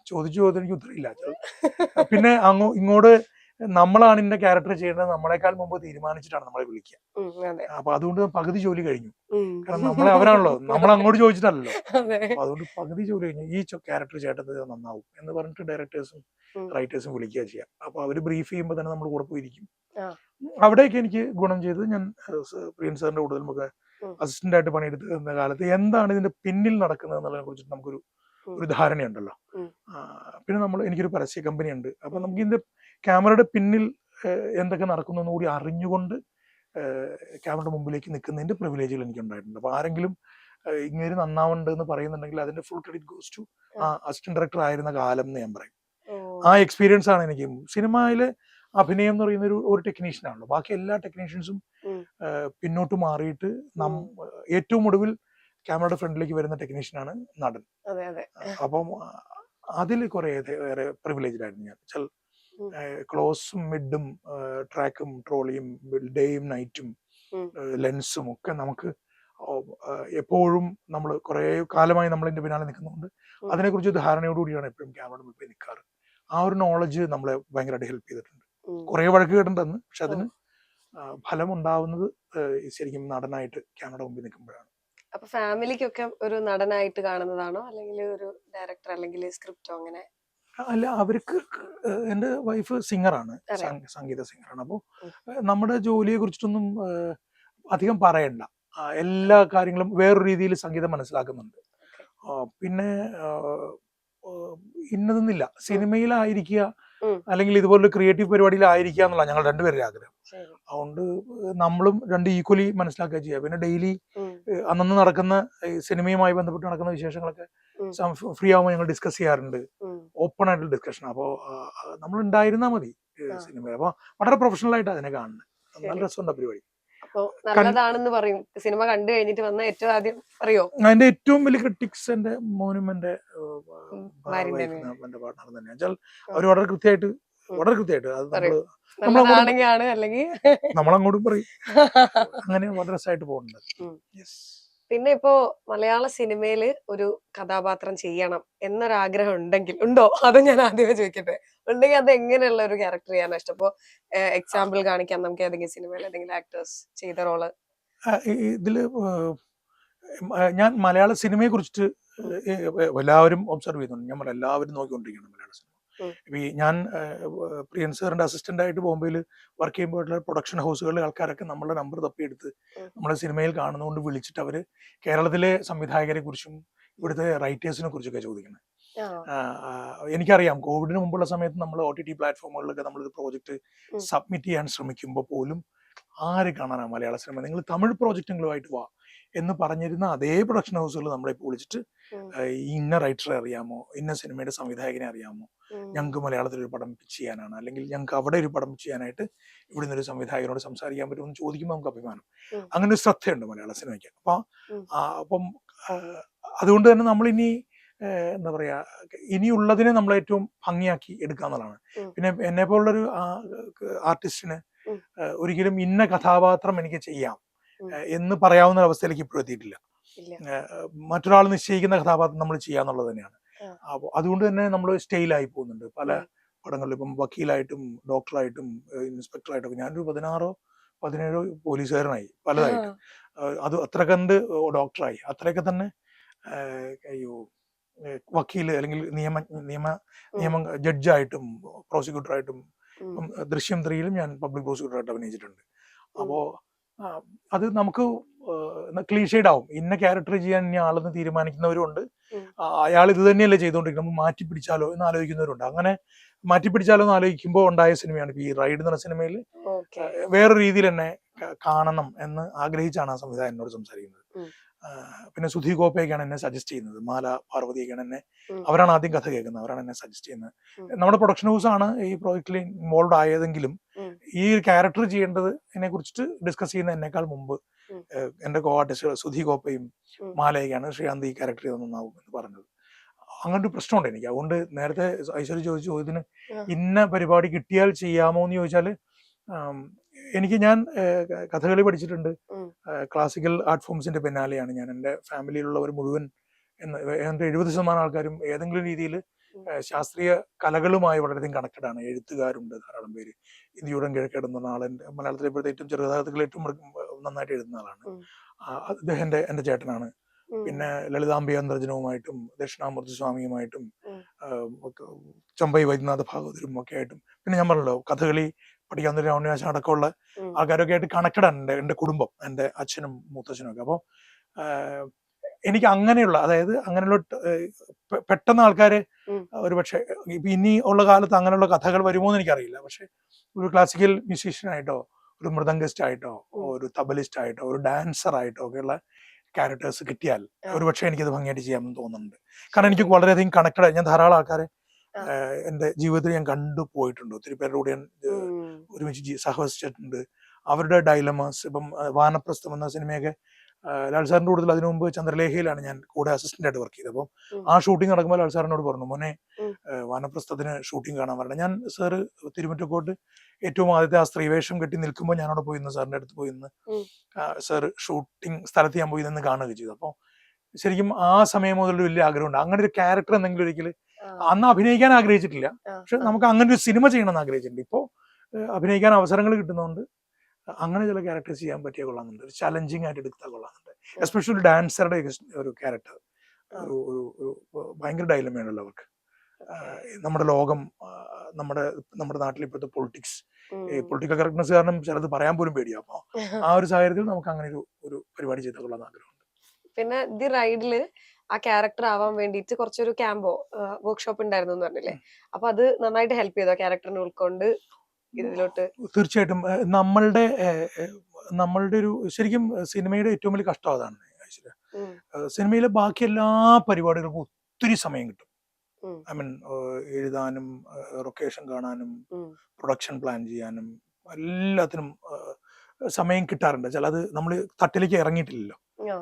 A: ചോദിച്ചു എനിക്ക് ഉത്തരവില്ല. പിന്നെ ഇങ്ങോട്ട് നമ്മളാണ് ഇന്ന ക്യാരക്ടർ ചെയ്യേണ്ടത് നമ്മളെക്കാൾ മുമ്പ് തീരുമാനിച്ചിട്ടാണ് നമ്മളെ വിളിക്കുക. അപ്പൊ അതുകൊണ്ട് പകുതി ജോലി കഴിഞ്ഞു. കാരണം നമ്മളെ അവരാണല്ലോ, നമ്മൾ അങ്ങോട്ട് ചോദിച്ചിട്ടല്ലോ. അപ്പൊ അതുകൊണ്ട് പകുതി ജോലി കഴിഞ്ഞു. ഈ ക്യാരക്ടർ ചേട്ടത് നന്നാവും എന്ന് പറഞ്ഞിട്ട് ഡയറക്ടേഴ്സും റൈറ്റേഴ്സും വിളിക്കുക ചെയ്യാം. അപ്പൊ അവര് ബ്രീഫ് ചെയ്യുമ്പോൾ തന്നെ നമ്മൾ കൂടെ പോയിരിക്കും. അവിടെയൊക്കെ എനിക്ക് ഗുണം ചെയ്ത് ഞാൻ പ്രിയൻ സാറിന്റെ കൂടുതൽ നമുക്ക് അസിസ്റ്റന്റ് ആയിട്ട് പണിയെടുക്കുന്ന കാലത്ത് എന്താണ് ഇതിന്റെ പിന്നിൽ നടക്കുന്നത് എന്നുള്ളതിനെ കുറിച്ചിട്ട് നമുക്കൊരു ധാരണയുണ്ടല്ലോ. പിന്നെ എനിക്കൊരു പരസ്യ കമ്പനി ഉണ്ട്. അപ്പൊ നമുക്ക് ഇതിന്റെ ക്യാമറയുടെ പിന്നിൽ എന്തൊക്കെ നടക്കുന്നു എന്ന് കൂടി അറിഞ്ഞുകൊണ്ട് ക്യാമറയുടെ മുമ്പിലേക്ക് നിൽക്കുന്നതിന്റെ പ്രിവിലേജുകൾ എനിക്ക് ഉണ്ടായിട്ടുണ്ട്. അപ്പൊ ആരെങ്കിലും ഇങ്ങനെ നന്നാവുണ്ട് എന്ന് പറയുന്നുണ്ടെങ്കിൽ അതിന്റെ ഫുൾ ക്രെഡിറ്റ് ഗോസ് ടു ആ അസിസ്റ്റന്റ് ഡയറക്ടർ ആയിരുന്ന കാലം എന്ന് ഞാൻ പറയും. ആ എക്സ്പീരിയൻസ് ആണ് എനിക്ക്. സിനിമയിലെ അഭിനയം എന്ന് പറയുന്ന ഒരു ടെക്നീഷ്യൻ ആണല്ലോ. ബാക്കി എല്ലാ ടെക്നീഷ്യൻസും പിന്നോട്ട് മാറിയിട്ട് ഏറ്റവും ഒടുവിൽ ക്യാമറയുടെ ഫ്രണ്ടിലേക്ക് വരുന്ന ടെക്നീഷ്യനാണ് നടൻ. അപ്പം അതിൽ കുറെ ഏറെ പ്രിവിലേജ്ഡ് ആയിരുന്നു ഞാൻ. ക്ലോസും മിഡും ട്രാക്കും ട്രോളിയും ഡേയും നൈറ്റും ലെൻസും ഒക്കെ നമുക്ക് എപ്പോഴും നമ്മൾ കുറെ കാലമായി നമ്മളിന്റെ പിന്നാലെ നിൽക്കുന്നുണ്ട്. അതിനെക്കുറിച്ച് ധാരണയോടുകൂടിയാണ് എപ്പോഴും ക്യാമറയുടെ മുമ്പിൽ നിൽക്കാറ്. ആ ഒരു നോളജ് നമ്മളെ ഭയങ്കരമായിട്ട് ഹെൽപ്പ് ചെയ്തിട്ടുണ്ട്. കുറെ വഴക്ക് കേട്ടിട്ടുണ്ടെന്ന്, പക്ഷെ അതിന് ഫലം ഉണ്ടാവുന്നത് ശരിക്കും നടനായിട്ട് ക്യാമറയുടെ മുമ്പിൽ നിൽക്കുമ്പോഴാണ്.
B: അപ്പൊ ഫാമിലിക്കൊക്കെ ഒരു നടനായിട്ട് കാണുന്നതാണോ അല്ലെങ്കിൽ ഒരു ഡയറക്ടർ അല്ലെങ്കിൽ സ്ക്രിപ്റ്റോ അങ്ങനെ?
A: അല്ല, അവർക്ക് എൻ്റെ വൈഫ് സിംഗറാണ്, സംഗീത സിംഗറാണ്. അപ്പോൾ നമ്മുടെ ജോലിയെ കുറിച്ചിട്ടൊന്നും അധികം പറയണ്ട. എല്ലാ കാര്യങ്ങളും വേറൊരു രീതിയിൽ സംഗീതം മനസ്സിലാക്കുന്നുണ്ട്. പിന്നെ ഇന്നതെന്നില്ല, സിനിമയിലായിരിക്കുക
B: ഉം.
A: അല്ലെങ്കിൽ ഇതുപോലൊരു ക്രിയേറ്റീവ് പരിപാടിയിലായിരിക്കുക എന്നുള്ള ഞങ്ങൾ രണ്ടുപേരുടെ ആഗ്രഹം.
B: ശരി.
A: അതുകൊണ്ട് നമ്മളും രണ്ട് ഈക്വലി മനസ്സിലാക്കുക ചെയ്യുക. പിന്നെ ഡെയിലി
B: ഉം.
A: അന്നന്ന് നടക്കുന്ന സിനിമയുമായി ബന്ധപ്പെട്ട് നടക്കുന്ന വിശേഷങ്ങളൊക്കെ
B: ഉം.
A: ഫ്രീ ആവുമ്പോൾ ഞങ്ങൾ ഡിസ്കസ് ചെയ്യാറുണ്ട്.
B: ഉം.
A: ഓപ്പൺ ആയിട്ടുള്ള ഡിസ്കഷൻ. അപ്പോൾ നമ്മൾ ഉണ്ടായിരുന്നാൽ മതി
B: ആ.
A: സിനിമയിൽ. അപ്പോൾ വളരെ പ്രൊഫഷണൽ ആയിട്ട് അതിനെ കാണുന്നത്. നല്ല
B: ശരി.
A: രസമുണ്ട് ആ പരിപാടി.
B: അപ്പൊ നല്ലതാണെന്ന് പറയും. സിനിമ കണ്ടു കഴിഞ്ഞിട്ട് വന്ന ഏറ്റവും ആദ്യം പറയോ?
A: അതിന്റെ ഏറ്റവും വലിയ ക്രിട്ടിക്സ് എന്റെ മോനും എന്റെ
B: ഭാര്യയും
A: വൈഫും
B: തന്നെയാണ്.
A: എന്റെ പാർട്ണർ തന്നെയാണ്. വെച്ചാൽ അവർ വളരെ കൃത്യമായിട്ട് അത്
B: പറയും.
A: നമ്മളങ്ങോട്ട്
B: നല്ലതാണെങ്കിൽ ആണ്, അല്ലെങ്കിൽ
A: നമ്മളങ്ങോട്ടും പറയും. അങ്ങനെ വളരെ രസമായിട്ട് പോകുന്നുണ്ട്.
B: പിന്നെ ഇപ്പോ മലയാള സിനിമയില് ഒരു കഥാപാത്രം ചെയ്യണം എന്നൊരാഗ്രഹം ഉണ്ടോ? അത് ഞാൻ ആദ്യമേ ചോദിക്കട്ടെ. ഉണ്ടെങ്കിൽ അത് എങ്ങനെയുള്ള ഒരു ക്യാരക്ടർ ചെയ്യാനാണ് ഇഷ്ടം? ഇപ്പൊ എക്സാമ്പിൾ കാണിക്കാം നമുക്ക് ഏതെങ്കിലും സിനിമയിൽ ഏതെങ്കിലും ആക്ടേഴ്സ് ചെയ്ത റോള്.
A: ഇതില് ഞാൻ മലയാള സിനിമയെ കുറിച്ചിട്ട് എല്ലാവരും ഒബ്സർവ് ചെയ്യുന്നുണ്ട്. ഞാൻ എല്ലാവരും നോക്കിക്കൊണ്ടിരിക്കുകയാണ് മലയാള സിനിമ. ഇപ്പൊ ഞാൻ പ്രിയൻ സാറിന്റെ അസിസ്റ്റന്റ് ആയിട്ട് ബോംബെയിൽ വർക്ക് ചെയ്യുമ്പോഴുള്ള പ്രൊഡക്ഷൻ ഹൗസുകളിലെ ആൾക്കാരൊക്കെ നമ്മളെ നമ്പർ തപ്പിയെടുത്ത് നമ്മളെ സിനിമയിൽ കാണുന്നതുകൊണ്ട് വിളിച്ചിട്ട് അവര് കേരളത്തിലെ സംവിധായകരെ കുറിച്ചും ഇവിടുത്തെ റൈറ്റേഴ്സിനെ കുറിച്ചൊക്കെ ചോദിക്കുന്നത്. എനിക്കറിയാം, കോവിഡിന് മുമ്പുള്ള സമയത്ത് നമ്മൾ OTT പ്ലാറ്റ്ഫോമുകളിലൊക്കെ നമ്മൾ പ്രോജക്റ്റ് സബ്മിറ്റ് ചെയ്യാൻ ശ്രമിക്കുമ്പോൾ പോലും ആര് കാണാനാണ് മലയാള സിനിമ, നിങ്ങൾ തമിഴ് പ്രോജക്റ്റുകളുമായിട്ട് വാ എന്ന് പറഞ്ഞിരുന്ന അതേ പ്രൊഡക്ഷൻ ഹൗസുകൾ നമ്മളെ ഇപ്പോൾ വിളിച്ചിട്ട് ഇന്ന റൈറ്ററെ അറിയാമോ, ഇന്ന സിനിമയുടെ സംവിധായകനെ അറിയാമോ, ഞങ്ങൾക്ക് മലയാളത്തിൽ ഒരു പടം പിച്ച് ചെയ്യാനാണ്, അല്ലെങ്കിൽ ഞങ്ങൾക്ക് അവിടെ ഒരു പടം പിച്ച് ചെയ്യാനായിട്ട് ഇവിടുന്ന് ഒരു സംവിധായകനോട് സംസാരിക്കാൻ പറ്റുമെന്ന് ചോദിക്കുമ്പോൾ നമുക്ക് അഭിമാനം. അങ്ങനെ ഒരു ശ്രദ്ധയുണ്ട് മലയാള സിനിമയ്ക്ക്. അപ്പം അതുകൊണ്ട് തന്നെ നമ്മളിനി എന്താ പറയാ, ഇനിയുള്ളതിനെ നമ്മൾ ഏറ്റവും ഭംഗിയാക്കി എടുക്കുക എന്നുള്ളതാണ്. പിന്നെ എന്നെ പോലുള്ളൊരു ആർട്ടിസ്റ്റിന് ഒരിക്കലും ഇന്ന കഥാപാത്രം എനിക്ക് ചെയ്യാം എന്ന് പറയാവുന്ന അവസ്ഥയിലേക്ക് ഇപ്പോഴും എത്തിയിട്ടില്ല. മറ്റൊരാൾ നിശ്ചയിക്കുന്ന കഥാപാത്രം നമ്മൾ ചെയ്യാന്നുള്ളത് തന്നെയാണ്. അപ്പോൾ അതുകൊണ്ട് തന്നെ നമ്മൾ സ്റ്റൈലായി പോകുന്നുണ്ട് പല പടങ്ങളിലും. ഇപ്പം വക്കീലായിട്ടും ഡോക്ടറായിട്ടും ഇൻസ്പെക്ടറായിട്ടും ഞാനൊരു 16-17 പോലീസുകാരനായി പലതായിട്ട്. അത് അത്ര കണ്ട് ഡോക്ടറായി, അത്രയൊക്കെ തന്നെ വക്കീല് അല്ലെങ്കിൽ നിയമ ജഡ്ജായിട്ടും പ്രോസിക്യൂട്ടറായിട്ടും. ദൃശ്യം 3-ലും ഞാൻ പബ്ലിക് പ്രോസിക്യൂട്ടറായിട്ട് അഭിനയിച്ചിട്ടുണ്ട്. അപ്പോൾ അത് നമുക്ക് ക്ലീഷേഡ് ആവും. ഇന്ന ക്യാരക്ടർ ചെയ്യാൻ ഇനി ആളെന്ന് തീരുമാനിക്കുന്നവരുണ്ട്. അയാൾ ഇത് തന്നെയല്ലേ ചെയ്തുകൊണ്ടിരിക്കുന്നത്, നമുക്ക് മാറ്റി പിടിച്ചാലോ എന്ന് ആലോചിക്കുന്നവരുണ്ട്. അങ്ങനെ മാറ്റി പിടിച്ചാലോ എന്ന് ആലോചിക്കുമ്പോൾ ഉണ്ടായ സിനിമയാണ് ഈ റൈഡ് എന്ന സിനിമയിൽ. വേറൊരു രീതിയിൽ എന്നെ കാണണം എന്ന് ആഗ്രഹിച്ചാണ് ആ സംവിധായകനോട് സംസാരിക്കുന്നത്. പിന്നെ സുധി ഗോപ്പയൊക്കെയാണ് എന്നെ സജസ്റ്റ് ചെയ്യുന്നത്, മാല പാർവതിയൊക്കെയാണ് എന്നെ, അവരാണ് ആദ്യം കഥ കേൾക്കുന്നത്, അവരാണ് എന്നെ സജസ്റ്റ് ചെയ്യുന്നത്. നമ്മുടെ പ്രൊഡക്ഷൻ ഹൗസാണ് ഈ പ്രോജക്റ്റിൽ ഇൻവോൾവ് ആയതെങ്കിലും ഈ ക്യാരക്ടർ ചെയ്യേണ്ടതിനെ കുറിച്ചിട്ട് ഡിസ്കസ് ചെയ്യുന്ന എന്നേക്കാൾ മുമ്പ് എന്റെ കോ ആർട്ടിസ്റ്റ് സുധി ഗോപ്പയും മാലയൊക്കെയാണ് ശ്രീകാന്ത് ഈ ക്യാരക്ടർ ചെയ്ത് നന്നാവും എന്ന് പറഞ്ഞത്. അങ്ങനെ ഒരു പ്രശ്നമുണ്ട് എനിക്ക്. അതുകൊണ്ട് നേരത്തെ ഐശ്വര്യ ചോദിച്ച ചോദ്യത്തിന് ഇന്ന പരിപാടി കിട്ടിയാൽ ചെയ്യാമോ എന്ന് ചോദിച്ചാൽ, ഞാൻ കഥകളി പഠിച്ചിട്ടുണ്ട്. ക്ലാസിക്കൽ ആർട്ട് ഫോംസിന്റെ പിന്നാലെയാണ് ഞാൻ. എൻ്റെ ഫാമിലിയിലുള്ളവർ മുഴുവൻ ഏതാണ്ട് 70% ആൾക്കാരും ഏതെങ്കിലും രീതിയിൽ ശാസ്ത്രീയ കലകളുമായി വളരെയധികം കണക്റ്റഡ് ആണ്. എഴുത്തുകാരുണ്ട് ധാരാളം പേര്. ഇന്ത്യയുടെ കിഴക്കേടുന്ന ആൾ മലയാളത്തിലെ ഇപ്പോഴത്തെ ഏറ്റവും ചെറുകഥകൾ ഏറ്റവും നന്നായിട്ട് എഴുതുന്ന ആളാണ്. അദ്ദേഹം എൻ്റെ ചേട്ടനാണ്. പിന്നെ ലളിതാംബിക അന്തർജനവുമായിട്ടും ദക്ഷിണാമൂർത്തി സ്വാമിയുമായിട്ടും ചമ്പൈ വൈദ്യനാഥ ഭാഗവതരും ഒക്കെ ആയിട്ടും, പിന്നെ ഞാൻ പറഞ്ഞല്ലോ കഥകളി പഠിക്കാൻ രാവണാശം അടക്കമുള്ള ആൾക്കാരൊക്കെ ആയിട്ട് കണക്റ്റഡ് ആണ് എൻ്റെ കുടുംബം, എൻ്റെ അച്ഛനും മൂത്തച്ഛനും ഒക്കെ. അപ്പോൾ എനിക്ക് അങ്ങനെയുള്ള, അതായത് അങ്ങനെയുള്ള പെട്ടെന്ന് ആൾക്കാര് ഒരു പക്ഷെ ഇനി ഉള്ള കാലത്ത് അങ്ങനെയുള്ള കഥകൾ വരുമോ എന്ന് എനിക്കറിയില്ല. പക്ഷെ ഒരു ക്ലാസിക്കൽ മ്യൂസീഷ്യനായിട്ടോ ഒരു മൃദംഗിസ്റ്റ് ആയിട്ടോ ഒരു തബലിസ്റ്റ് ആയിട്ടോ ഒരു ഡാൻസർ ആയിട്ടോ ഒക്കെയുള്ള ക്യാരക്ടേഴ്സ് കിട്ടിയാൽ ഒരുപക്ഷെ എനിക്കത് ഭംഗിയായിട്ട് ചെയ്യാമെന്ന് തോന്നുന്നുണ്ട്. കാരണം എനിക്ക് വളരെയധികം കണക്റ്റഡ് ആയി. ഞാൻ ധാരാളം ആൾക്കാരെ എൻ്റെ ജീവിതത്തിൽ ഞാൻ കണ്ടുപോയിട്ടുണ്ട്. ഒത്തിരി പേരുടെ കൂടെ ഞാൻ ഒരുമിച്ച് സഹവസിച്ചിട്ടുണ്ട്. അവരുടെ ഡൈലമാസ്. ഇപ്പം വാനപ്രസ്ഥം എന്ന സിനിമയൊക്കെ ലാൽ സാറിന്റെ കൂടുതൽ അതിനു മുമ്പ് ചന്ദ്രലേഖയിലാണ് ഞാൻ കൂടെ അസിസ്റ്റന്റ് ആയിട്ട് വർക്ക് ചെയ്തത്. അപ്പം ആ ഷൂട്ടിംഗ് നടക്കുമ്പോൾ ലാൽ സാറിനോട് പറഞ്ഞു, മോനെ വാനപ്രസ്ഥത്തിന് ഷൂട്ടിംഗ് കാണാൻ വരണം. ഞാൻ സാറ് തിരുമറ്റക്കോട്ട് ഏറ്റവും ആദ്യത്തെ ആ സ്ത്രീവേഷം കെട്ടി നിൽക്കുമ്പോൾ ഞാനവിടെ പോയി നിന്ന് സാറിന്റെ അടുത്ത് പോയി നിന്ന് സാർ ഷൂട്ടിംഗ് സ്ഥലത്ത് ഞാൻ പോയി നിന്ന് കാണുകയൊക്കെ ചെയ്തു. അപ്പോൾ ശരിക്കും ആ സമയം മുതൽ വലിയ ആഗ്രഹമുണ്ട് അങ്ങനെ ഒരു ക്യാരക്ടർ എന്തെങ്കിലും ഒരിക്കൽ. അന്ന് അഭിനയിക്കാൻ ആഗ്രഹിച്ചിട്ടില്ല, പക്ഷെ നമുക്ക് അങ്ങനെ ഒരു സിനിമ ചെയ്യണമെന്ന് ആഗ്രഹിച്ചിട്ടുണ്ട്. ഇപ്പോൾ അഭിനയിക്കാൻ അവസരങ്ങൾ കിട്ടുന്നതുകൊണ്ട് അങ്ങനെ ചില ക്യാരക്ടേഴ്സ് ചെയ്യാൻ പറ്റിയ കൊള്ളാമെന്നുണ്ട്. ഒരു ചലഞ്ചിങ് ആയിട്ട് എടുത്താൽ കൊള്ളാമെന്നുണ്ട്. എസ്പെഷ്യലി ഡാൻസറുടെ ഒരു ക്യാരക്ടർ ഒരു ഭയങ്കര ഡൈലമയാണല്ലോ അവർക്ക്. നമ്മുടെ ലോകം, നമ്മുടെ നാട്ടിൽ ഇപ്പോഴത്തെ പൊളിറ്റിക്സ്, പൊളിറ്റിക്കൽ കറക്റ്റ്നസ് കാരണം ചിലത് പറയാൻ പോലും പേടിയാ. അപ്പൊ ആ ഒരു സാഹചര്യത്തിൽ നമുക്ക് അങ്ങനെ ഒരു പരിപാടി ചെയ്താൽ കൊള്ളാമെന്ന് ആഗ്രഹമുണ്ട്.
B: പിന്നെ ദി റൈഡില് ആ ക്യാരക്ടർ ആവാൻ വേണ്ടിയിട്ട് കുറച്ചൊരു ക്യാമ്പോ വർക്ക്ഷോപ്പ് ഉണ്ടായിരുന്നു എന്ന് പറഞ്ഞില്ലേ? അപ്പൊ അത് നന്നായിട്ട് ഹെൽപ്പ് ചെയ്തോ ക്യാരക്ടറിനെ ഉൾക്കൊണ്ട് ഇതിലോട്ട്?
A: തീർച്ചയായിട്ടും നമ്മളുടെ ഒരു ശരിക്കും സിനിമയുടെ ഏറ്റവും വലിയ കഷ്ടം അതാണ് ഐശ്വര്യ.
B: ഉം,
A: സിനിമയിലെ ബാക്കി എല്ലാ പരിപാടികൾക്കും ഒത്തിരി സമയം കിട്ടും.
B: ഉം,
A: ഐ മീൻ എഴുതാനും ലൊക്കേഷൻ കാണാനും
B: ഉം.
A: പ്രൊഡക്ഷൻ പ്ലാൻ ചെയ്യാനും എല്ലാത്തിനും സമയം കിട്ടാറുണ്ട്. ചില അത് നമ്മൾ തട്ടിലേക്ക് ഇറങ്ങിയിട്ടില്ലല്ലോ.
B: ആ,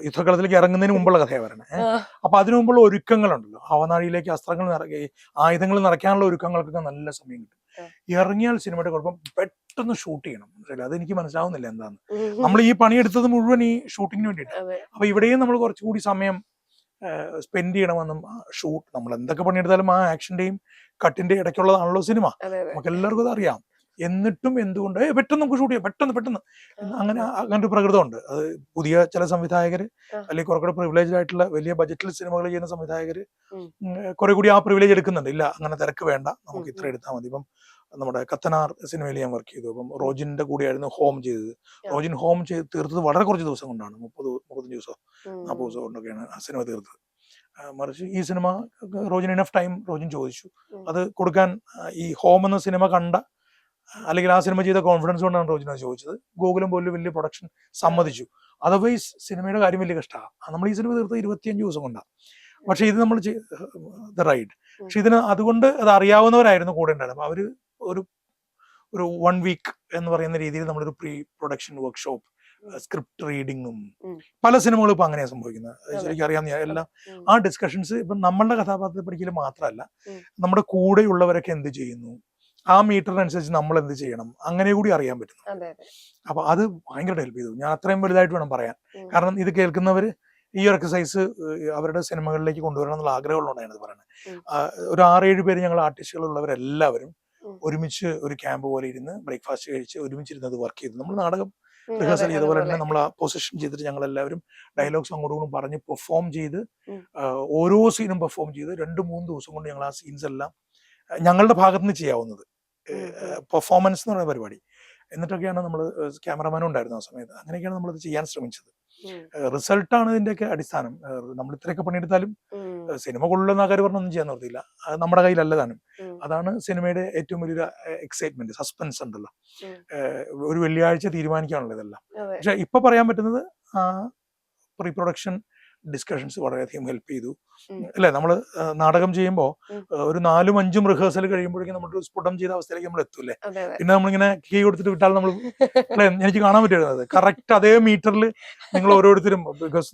A: യുദ്ധക്കളത്തിലേക്ക് ഇറങ്ങുന്നതിന് മുമ്പുള്ള കഥയാണ് പറയണേ.
B: ആ,
A: അപ്പൊ അതിനു മുമ്പുള്ള ഒരുക്കങ്ങളുണ്ടല്ലോ, അവനാഴിയിലേക്ക് അസ്ത്രങ്ങൾ ആയുധങ്ങൾ നിറയ്ക്കാനുള്ള ഒരുക്കങ്ങൾക്കൊക്കെ നല്ല സമയം കിട്ടും.
B: ആ.
A: ഇറങ്ങിയാൽ സിനിമയുടെ കുഴപ്പം പെട്ടെന്ന് ഷൂട്ട് ചെയ്യണം. മനസ്സിലായില്ലേ? അതെനിക്ക് മനസ്സിലാവുന്നില്ല എന്താന്ന്.
B: ഉം,
A: നമ്മൾ ഈ പണിയെടുത്തത് മുഴുവൻ ഈ ഷൂട്ടിങ്ങിന് വേണ്ടിയിട്ടാണ്.
B: അതെ.
A: അപ്പൊ ഇവിടെയും നമ്മൾ കുറച്ചുകൂടി സമയം സ്പെൻഡ് ചെയ്യണമെന്നും ഷൂട്ട് നമ്മൾ എന്തൊക്കെ പണിയെടുത്താലും ആ ആക്ഷന്റെയും കട്ടിന്റെയും ഇടയ്ക്കുള്ളതാണല്ലോ സിനിമ.
B: അതെ, അതെ.
A: നമുക്ക് എല്ലാവർക്കും അത് അറിയാം. എന്നിട്ടും എന്തുകൊണ്ട് പെട്ടെന്ന് നമുക്ക് ഷൂട്ട് ചെയ്യാം, പെട്ടെന്ന് അങ്ങനെ ഒരു പ്രകൃതമുണ്ട്. അത് പുതിയ ചില സംവിധായകർ അല്ലെങ്കിൽ കുറെ കൂടെ പ്രിവിലേജ് ആയിട്ടുള്ള വലിയ ബജറ്റിൽ സിനിമകൾ ചെയ്യുന്ന സംവിധായകർ
B: ഉം.
A: കുറെ കൂടി ആ പ്രിവിലേജ് എടുക്കുന്നുണ്ട്. ഇല്ല, അങ്ങനെ തിരക്ക് വേണ്ട, നമുക്ക്
B: ഉം,
A: ഇത്ര എടുത്താൽ മതി. ഇപ്പം നമ്മുടെ കത്തനാർ സിനിമയിൽ ഞാൻ വർക്ക് ചെയ്തു. അപ്പം റോജിന്റെ കൂടെയായിരുന്നു ഹോം ചെയ്തത്. റോജിൻ ഹോം ചെയ്ത് തീർത്തത് വളരെ കുറച്ച് ദിവസം കൊണ്ടാണ്. 35 ദിവസം 40 ദിവസം കൊണ്ടൊക്കെയാണ് ആ സിനിമ തീർത്തത്. മറിച്ച് ഈ cinema Rojin enough time Rojin ചോദിച്ചു. അത് കൊടുക്കാൻ ഈ ഹോം എന്ന സിനിമ കണ്ട അല്ലെങ്കിൽ ആ സിനിമ ചെയ്ത കോൺഫിഡൻസ് കൊണ്ടാണ് റോജിൻ അത് ചോദിച്ചത്. ഗോകുലം പോലും വലിയ പ്രൊഡക്ഷൻ സമ്മതിച്ചു. അതർവൈസ് സിനിമയുടെ കാര്യം വലിയ കഷ്ടമാണ്. നമ്മൾ ഈ സിനിമ തീർത്ത് 25 ദിവസം കൊണ്ടാണ്. പക്ഷെ ഇത് നമ്മൾ ദ റൈഡ്. പക്ഷെ ഇതിന് അതുകൊണ്ട് അത് അറിയാവുന്നവരായിരുന്നു കൂടെ ഉണ്ടായിരുന്നത്. അപ്പൊ അവര് ഒരു 1 വീക്ക് എന്ന് പറയുന്ന രീതിയിൽ നമ്മളൊരു പ്രീ പ്രൊഡക്ഷൻ വർക്ക്ഷോപ്പ്, സ്ക്രിപ്റ്റ് റീഡിങ്ങും പല സിനിമകളും ഇപ്പൊ അങ്ങനെയാണ് സംഭവിക്കുന്നത്. ശരിക്കും അറിയാവുന്ന എല്ലാം ആ ഡിസ്കഷൻസ് ഇപ്പൊ നമ്മളുടെ കഥാപാത്രത്തെ പഠിക്കൽ മാത്രമല്ല, നമ്മുടെ കൂടെയുള്ളവരൊക്കെ എന്ത് ചെയ്യുന്നു, ആ മീറ്ററിനനുസരിച്ച് നമ്മൾ എന്ത് ചെയ്യണം, അങ്ങനെ കൂടി അറിയാൻ പറ്റുന്നു. അപ്പൊ അത് ഭയങ്കരമായിട്ട് ഹെൽപ്പ് ചെയ്തു. ഞാൻ അത്രയും വലുതായിട്ട് വേണം പറയാൻ. കാരണം ഇത് കേൾക്കുന്നവര് ഈ ഒരു എക്സസൈസ് അവരുടെ സിനിമകളിലേക്ക് കൊണ്ടുവരണം എന്നുള്ള ആഗ്രഹമുള്ളതാണ് ഇത് പറയുന്നത്. ഒരു 6-7 പേര് ഞങ്ങൾ ആർട്ടിസ്റ്റുകളുള്ളവരെല്ലാവരും ഒരുമിച്ച് ഒരു ക്യാമ്പ് പോലെ ഇരുന്ന് ബ്രേക്ക്ഫാസ്റ്റ് കഴിച്ച് ഒരുമിച്ചിരുന്നത് വർക്ക് ചെയ്തു. നമ്മൾ നാടകം റിഹേഴ്സൽ ചെയ്തപോലെ തന്നെ നമ്മൾ ആ പൊസിഷൻ ചെയ്തിട്ട് ഞങ്ങൾ എല്ലാവരും ഡയലോഗ്സ് അങ്ങോട്ടും പറഞ്ഞ് പെർഫോം ചെയ്ത് ഓരോ സീനും പെർഫോം ചെയ്ത് 2-3 ദിവസം കൊണ്ട് ഞങ്ങൾ ആ സീൻസ് എല്ലാം ഞങ്ങളുടെ ഭാഗത്ത് നിന്ന് ചെയ്യാവുന്നത് പെർഫോമൻസ് എന്ന് പറയുന്ന പരിപാടി. എന്നിട്ടൊക്കെയാണ് നമ്മൾ ക്യാമറമാനും ഉണ്ടായിരുന്നു ആ സമയത്ത്. അങ്ങനെയൊക്കെയാണ് നമ്മളത് ചെയ്യാൻ ശ്രമിച്ചത്. റിസൾട്ടാണ് ഇതിന്റെയൊക്കെ അടിസ്ഥാനം. നമ്മൾ ഇത്രയൊക്കെ പണിയെടുത്താലും സിനിമ കൊള്ളുന്ന കാര്യം പറഞ്ഞൊന്നും ചെയ്യാൻ നിർത്തിയില്ല. അത് നമ്മുടെ കയ്യിലല്ല താനും. അതാണ് സിനിമയുടെ ഏറ്റവും വലിയൊരു എക്സൈറ്റ്മെന്റ്, സസ്പെൻസ് ഉണ്ടല്ലോ. ഒരു വെള്ളിയാഴ്ച തീരുമാനിക്കാനുള്ള ഇതെല്ലാം. പക്ഷെ ഇപ്പൊ പറയാൻ പറ്റുന്നത് പ്രീ പ്രൊഡക്ഷൻ ഡിസ്കഷൻസ് വളരെയധികം ഹെൽപ്പ് ചെയ്തു. അല്ലെ, നമ്മള് നാടകം ചെയ്യുമ്പോൾ ഒരു 4-5 റിഹേഴ്സൽ കഴിയുമ്പോഴേക്കും നമ്മൾ സ്ഫുടം ചെയ്ത അവസ്ഥയിലേക്ക് നമ്മൾ എത്തൂല്ലേ. പിന്നെ നമ്മളിങ്ങനെ കീ കൊടുത്തിട്ട് വിട്ടാൽ നമ്മൾ അല്ലെ, എനിക്ക് കാണാൻ പറ്റുന്നത് കറക്റ്റ് അതേ മീറ്ററിൽ നിങ്ങൾ ഓരോരുത്തരും, ബിക്കോസ്